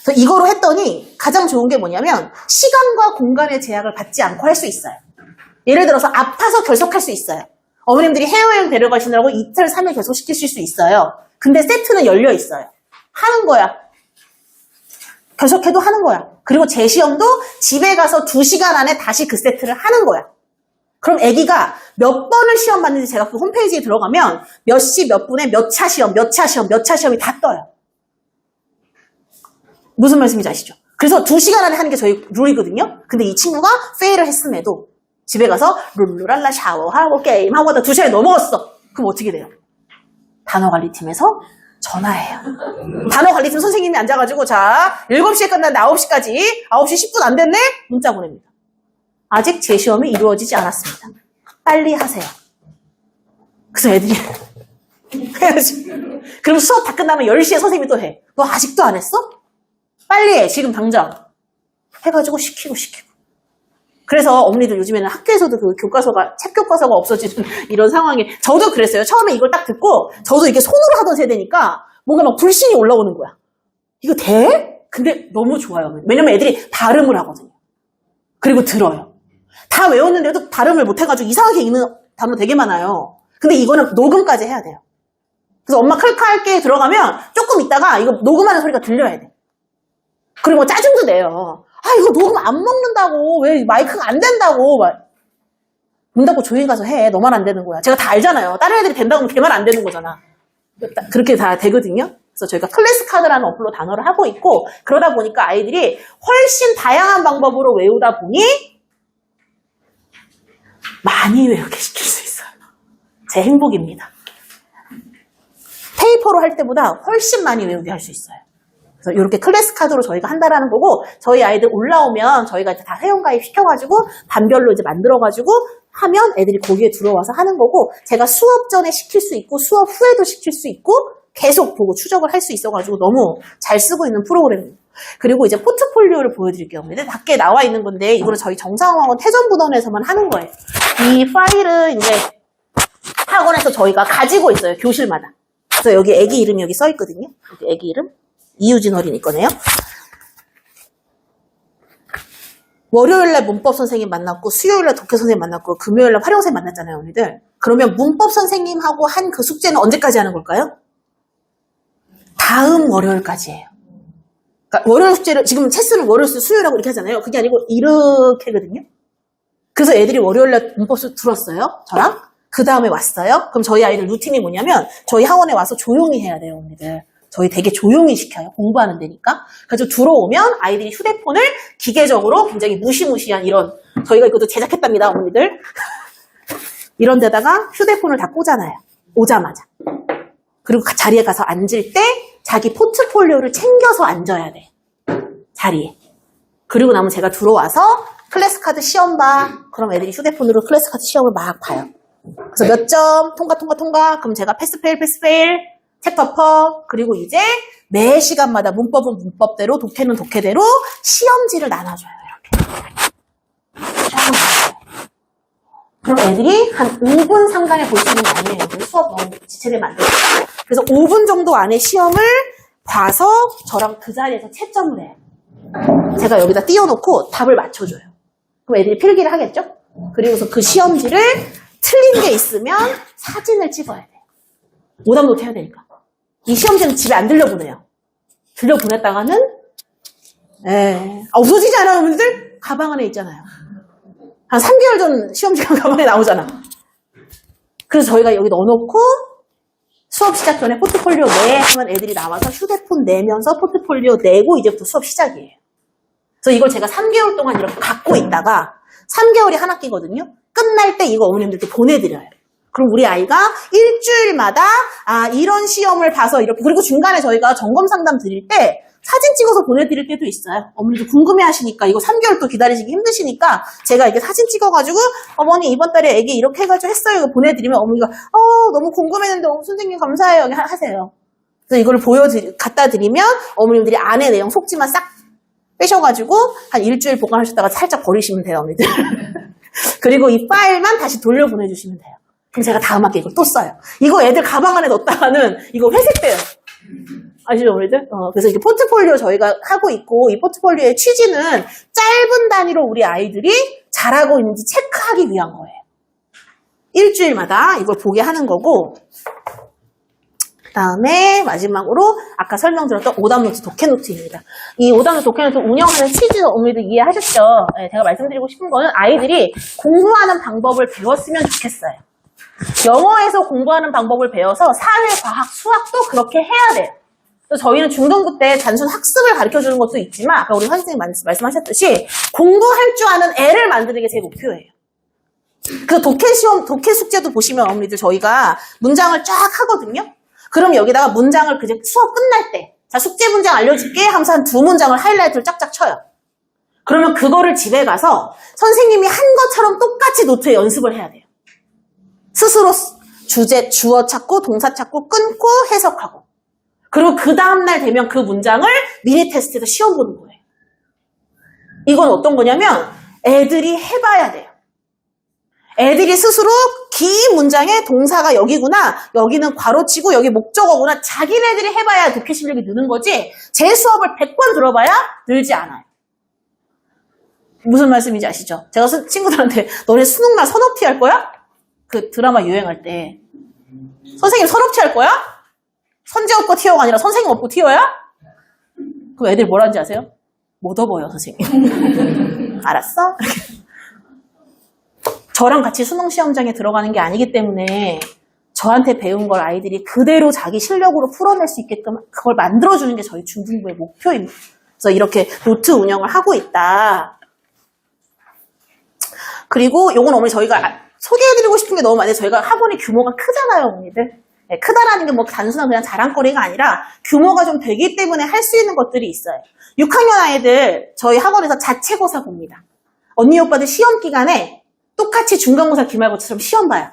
그래서 이거로 했더니 가장 좋은 게 뭐냐면 시간과 공간의 제약을 받지 않고 할 수 있어요. 예를 들어서 아파서 결석할 수 있어요. 어머님들이 해외여행 데려가시느라고 이틀, 3일 결석시키실 수 있어요. 근데 세트는 열려 있어요. 하는 거야. 결석해도 하는 거야. 그리고 재시험도 집에 가서 2시간 안에 다시 그 세트를 하는 거야. 그럼 아기가 몇 번을 시험 봤는지 제가 그 홈페이지에 들어가면 몇 시 몇 분에 몇 차 시험, 몇 차 시험, 몇 차 시험이 다 떠요. 무슨 말씀인지 아시죠? 그래서 2시간 안에 하는 게 저희 룰이거든요. 근데 이 친구가 페일을 했음에도 집에 가서 룰루랄라 샤워하고 게임하고 하다 2시간이 넘어갔어. 그럼 어떻게 돼요? 단어관리팀에서 전화해요. 단어관리팀 선생님이 앉아가지고 자 7시에 끝났는데 9시까지 9시 10분 안 됐네? 문자 보냅니다. 아직 재시험이 이루어지지 않았습니다. 빨리 하세요. 그래서 애들이 해야지. 그럼 수업 다 끝나면 10시에 선생님이 또 해. 너 아직도 안 했어? 빨리 해. 지금 당장. 해가지고 시키고. 그래서 어머니들 요즘에는 학교에서도 그 교과서가, 책 교과서가 없어지는 이런 상황에 저도 그랬어요. 처음에 이걸 딱 듣고 저도 이게 손으로 하던 세대니까 뭔가 막 불신이 올라오는 거야. 이거 돼? 근데 너무 좋아요. 왜냐면 애들이 발음을 하거든요. 그리고 들어요. 다 외웠는데도 발음을 못해가지고 이상하게 읽는 단어 되게 많아요. 근데 이거는 녹음까지 해야 돼요. 그래서 엄마 칼칼게 들어가면 조금 있다가 이거 녹음하는 소리가 들려야 돼. 그리고 짜증도 내요. 이거 녹음 안 먹는다고. 왜 마이크가 안 된다고. 문 닫고 조용히 가서 해. 너만 안 되는 거야. 제가 다 알잖아요. 다른 애들이 된다고 하면 걔만 안 되는 거잖아. 그렇게 다 되거든요. 그래서 저희가 클래스 카드라는 어플로 단어를 하고 있고 그러다 보니까 아이들이 훨씬 다양한 방법으로 외우다 보니 많이 외우게 시킬 수 있어요. 제 행복입니다. 페이퍼로 할 때보다 훨씬 많이 외우게 할 수 있어요. 그래서 이렇게 클래스 카드로 저희가 한다라는 거고 저희 아이들 올라오면 저희가 이제 다 회원가입 시켜가지고 반별로 이제 만들어가지고 하면 애들이 거기에 들어와서 하는 거고 제가 수업 전에 시킬 수 있고 수업 후에도 시킬 수 있고 계속 보고 추적을 할 수 있어가지고 너무 잘 쓰고 있는 프로그램입니다. 그리고 이제 포트폴리오를 보여드릴게요. 밖에 나와 있는 건데 이거는 저희 정상학원 태전부던에서만 하는 거예요. 이 파일은 이제 학원에서 저희가 가지고 있어요. 교실마다. 그래서 여기 애기 이름이 여기 써 있거든요. 여기 애기 이름. 이유진 어린이 거네요. 월요일날 문법 선생님 만났고 수요일날 독해 선생님 만났고 금요일날 활용 선생님 만났잖아요. 언니들. 그러면 문법 선생님하고 한 그 숙제는 언제까지 하는 걸까요? 다음 월요일까지예요. 그러니까 월요일 숙제를 지금 체스는 월요일 수요일하고 이렇게 하잖아요. 그게 아니고 이렇게 하거든요. 그래서 애들이 월요일날 문법 수 들었어요. 저랑. 그 다음에 왔어요. 그럼 저희 아이들 루틴이 뭐냐면 저희 학원에 와서 조용히 해야 돼요. 언니들. 저희 되게 조용히 시켜요. 공부하는 데니까. 그래서 들어오면 아이들이 휴대폰을 기계적으로 굉장히 무시무시한 이런 저희가 이것도 제작했답니다. 어머니들. 이런 데다가 휴대폰을 다 꽂아놔요. 오자마자. 그리고 자리에 가서 앉을 때 자기 포트폴리오를 챙겨서 앉아야 돼. 자리에. 그리고 나면 제가 들어와서 클래스 카드 시험 봐. 그럼 애들이 휴대폰으로 클래스 카드 시험을 막 봐요. 그래서 몇 점 통과. 그럼 제가 패스 페일. 챕터 그리고 이제 매 시간마다 문법은 문법대로, 독해는 독해대로 시험지를 나눠줘요. 이렇게. 그럼 애들이 한 5분 상당히 볼 수 있는 거 아니에요. 수업 너무 지체를 만들고. 그래서 5분 정도 안에 시험을 봐서 저랑 그 자리에서 채점을 해요. 제가 여기다 띄워놓고 답을 맞춰줘요. 그럼 애들이 필기를 하겠죠? 그리고서 그 시험지를 틀린 게 있으면 사진을 찍어야 돼요. 오답노트 해야 되니까. 이 시험지는 집에 안 들려보내요. 들려보냈다가는 없어지지 않아요, 여러분들? 가방 안에 있잖아요. 한 3개월 전 시험지가 가방에 나오잖아. 그래서 저희가 여기 넣어놓고 수업 시작 전에 포트폴리오 내 하면 애들이 나와서 휴대폰 내면서 포트폴리오 내고 이제부터 수업 시작이에요. 그래서 이걸 제가 3개월 동안 이렇게 갖고 있다가 3개월이 한 학기거든요. 끝날 때 이거 어머님들께 보내드려요. 그럼 우리 아이가 일주일마다 이런 시험을 봐서 이렇게, 그리고 중간에 저희가 점검 상담 드릴 때 사진 찍어서 보내드릴 때도 있어요. 어머니도 궁금해 하시니까 이거 3개월 또 기다리시기 힘드시니까 제가 이렇게 사진 찍어가지고 어머니 이번 달에 애기 이렇게 해가지고 했어요. 이거 보내드리면 어머니가 너무 궁금했는데 선생님 감사해요. 하세요. 그래서 이걸 갖다 드리면 어머님들이 안에 내용 속지만 싹 빼셔가지고 한 일주일 보관하셨다가 살짝 버리시면 돼요. 어머니들. 그리고 이 파일만 다시 돌려보내주시면 돼요. 그럼 제가 다음 학기에 이걸 또 써요. 이거 애들 가방 안에 넣었다가는 이거 회색돼요. 아시죠, 우리들? 그래서 이게 포트폴리오 저희가 하고 있고, 이 포트폴리오의 취지는 짧은 단위로 우리 아이들이 잘하고 있는지 체크하기 위한 거예요. 일주일마다 이걸 보게 하는 거고, 그 다음에 마지막으로 아까 설명드렸던 오답노트 독해노트입니다. 이 오답노트 독해노트 운영하는 취지 어머니들 이해하셨죠? 네, 제가 말씀드리고 싶은 거는 아이들이 공부하는 방법을 배웠으면 좋겠어요. 영어에서 공부하는 방법을 배워서 사회, 과학, 수학도 그렇게 해야 돼요. 그래서 저희는 중등부 때 단순 학습을 가르쳐주는 것도 있지만 아까 우리 선생님 말씀하셨듯이 공부할 줄 아는 애를 만드는 게 제 목표예요. 그 독해 숙제도 보시면 어머니들 저희가 문장을 쫙 하거든요. 그럼 여기다가 문장을 그제 수업 끝날 때 자, 숙제 문장 알려줄게 하면서 한 2문장을 하이라이트를 쫙쫙 쳐요. 그러면 그거를 집에 가서 선생님이 한 것처럼 똑같이 노트에 연습을 해야 돼요. 스스로 주어 찾고 동사 찾고 끊고 해석하고 그리고 그 다음날 되면 그 문장을 미니 테스트에서 시험 보는 거예요. 이건 어떤 거냐면 애들이 해봐야 돼요. 애들이 스스로 긴 문장에 동사가 여기구나, 여기는 괄호치고 여기 목적어구나 자기네들이 해봐야 독해 실력이 느는 거지 제 수업을 100번 들어봐야 늘지 않아요. 무슨 말씀인지 아시죠? 제가 친구들한테 너네 수능날 선업티 할 거야? 그 드라마 유행할 때 선생님 선업티 할 거야? 선재 없고 티어가 아니라 선생님 없고 티어야? 그럼 애들 뭐라는지 아세요? 못 업어요 선생님. 알았어? 저랑 같이 수능 시험장에 들어가는 게 아니기 때문에 저한테 배운 걸 아이들이 그대로 자기 실력으로 풀어낼 수 있게끔 그걸 만들어주는 게 저희 중등부의 목표입니다. 그래서 이렇게 노트 운영을 하고 있다. 그리고 요건 어머니 저희가 소개해드리고 싶은 게 너무 많아요. 저희가 학원이 규모가 크잖아요, 어머니들. 네, 크다라는 게 뭐 단순한 그냥 자랑거리가 아니라 규모가 좀 되기 때문에 할 수 있는 것들이 있어요. 6학년 아이들 저희 학원에서 자체고사 봅니다. 언니 오빠들 시험 기간에 똑같이 중간고사 기말고사처럼 시험 봐요.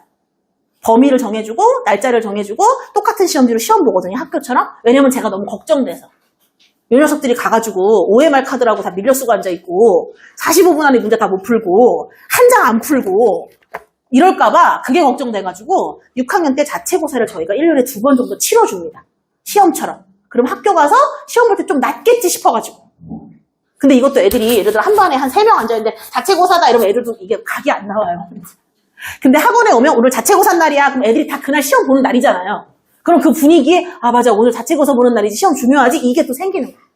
범위를 정해주고 날짜를 정해주고 똑같은 시험지로 시험 보거든요. 학교처럼. 왜냐면 제가 너무 걱정돼서. 이 녀석들이 가가지고 OMR 카드라고 다 밀려 쓰고 앉아있고 45분 안에 문제 다 못 풀고 한 장 안 풀고 이럴까봐 그게 걱정돼가지고 6학년 때 자체고사를 저희가 1년에 2번 정도 치러줍니다. 시험처럼. 그럼 학교 가서 시험 볼 때 좀 낫겠지 싶어가지고. 근데 이것도 애들이 예를 들어 한 반에 한 3명 앉아있는데 자체고사다 이러면 애들도 이게 각이 안 나와요. 근데 학원에 오면 오늘 자체고사 날이야. 그럼 애들이 다 그날 시험 보는 날이잖아요. 그럼 그 분위기에 아 맞아 오늘 자체고사 보는 날이지 시험 중요하지 이게 또 생기는 거예요.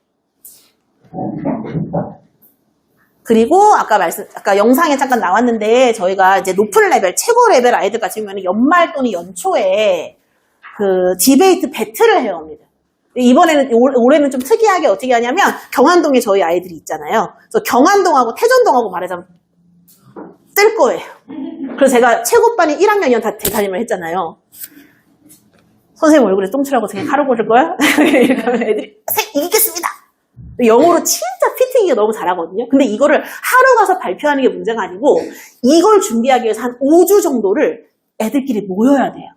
그리고 아까 영상에 잠깐 나왔는데 저희가 이제 높은 레벨 최고 레벨 아이들 같은 경우는 연말 또는 연초에 그 디베이트 배틀을 해요. 이번에는 올해는 좀 특이하게 어떻게 하냐면 경안동에 저희 아이들이 있잖아요. 그래서 경안동하고 태전동하고 말하자면 뜰 거예요. 그래서 제가 최고반이 1학년이면 다 대사님을 했잖아요. 선생님 얼굴에 똥칠하고 어떻게 가루 고를 거야? 이렇게 하면 애들이 이기겠습니다. 영어로 진짜 피팅이 너무 잘하거든요. 근데 이거를 하루 가서 발표하는 게 문제가 아니고 이걸 준비하기 위해서 한 5주 정도를 애들끼리 모여야 돼요.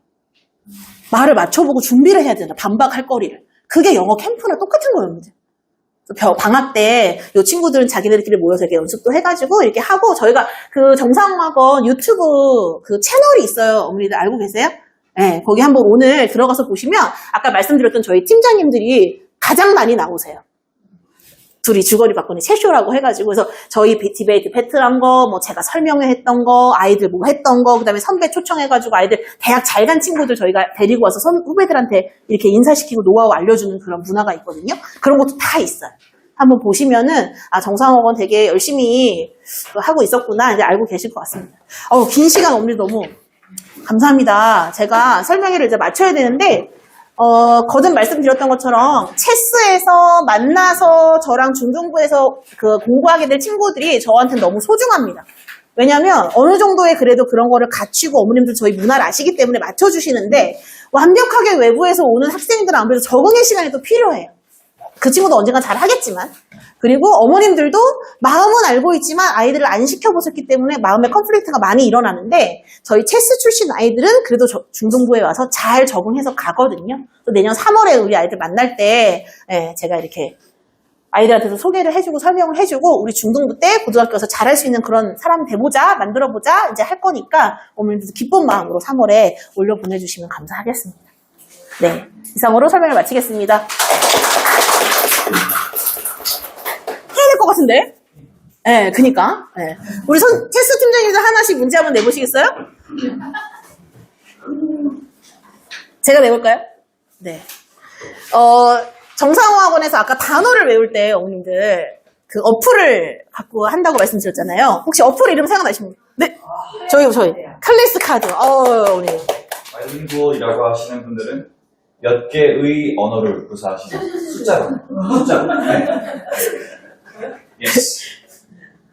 말을 맞춰보고 준비를 해야 된다. 반박할 거리를. 그게 영어 캠프랑 똑같은 거예요. 방학 때 이 친구들은 자기들끼리 모여서 이렇게 연습도 해가지고 이렇게 하고 저희가 그 정상학원 유튜브 그 채널이 있어요. 어머니들 알고 계세요? 네, 거기 한번 오늘 들어가서 보시면 아까 말씀드렸던 저희 팀장님들이 가장 많이 나오세요. 둘이 주거리 바꾸는 채쇼라고 해가지고 그래서 저희 디베이트 배틀한 거, 뭐 제가 설명했던 거, 아이들 뭐 했던 거, 그다음에 선배 초청해가지고 아이들 대학 잘 간 친구들 저희가 데리고 와서 후배들한테 이렇게 인사시키고 노하우 알려주는 그런 문화가 있거든요. 그런 것도 다 있어요. 한번 보시면은 아 정상학원 되게 열심히 하고 있었구나 이제 알고 계실 것 같습니다. 긴 시간 어머니 너무 감사합니다. 제가 설명회를 이제 마쳐야 되는데. 거듭 말씀드렸던 것처럼 체스에서 만나서 저랑 중등부에서 그 공부하게 될 친구들이 저한테는 너무 소중합니다. 왜냐면 어느 정도의 그래도 그런 거를 갖추고 어머님들 저희 문화를 아시기 때문에 맞춰주시는데 완벽하게 외부에서 오는 학생들은 아무래도 적응의 시간이 또 필요해요. 그 친구도 언젠가 잘 하겠지만 그리고 어머님들도 마음은 알고 있지만 아이들을 안 시켜보셨기 때문에 마음의 컨플릭트가 많이 일어나는데 저희 체스 출신 아이들은 그래도 중등부에 와서 잘 적응해서 가거든요. 또 내년 3월에 우리 아이들 만날 때 제가 이렇게 아이들한테도 소개를 해주고 설명을 해주고 우리 중등부 때 고등학교에서 잘할 수 있는 그런 사람 돼보자 만들어보자 이제 할 거니까 어머님들도 기쁜 마음으로 3월에 올려 보내주시면 감사하겠습니다. 네, 이상으로 설명을 마치겠습니다. 해야 될 것 같은데? 네, 그니까. 네. 우리 체스 팀장님들 하나씩 문제 한번 내보시겠어요? 제가 내볼까요? 네. 정상호학원에서 아까 단어를 외울 때 어머님들 그 어플을 갖고 한다고 말씀드렸잖아요. 혹시 어플 이름 생각나십니까? 네. 저희 클래스 카드. 어머님. 바이링구얼이라고 하시는 분들은 몇 개의 언어를 구사하시는 숫자로. 네. 예스.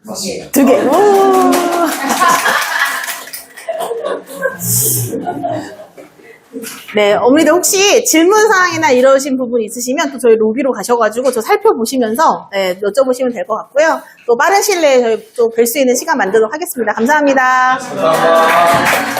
맞습니다. 2개. 네, 어머니들 혹시 질문사항이나 이러신 부분 있으시면 또 저희 로비로 가셔가지고 저 살펴보시면서 여쭤보시면 될 것 같고요. 또 빠른 시일 내에 저희 또 뵐 수 있는 시간 만들도록 하겠습니다. 감사합니다. 감사합니다.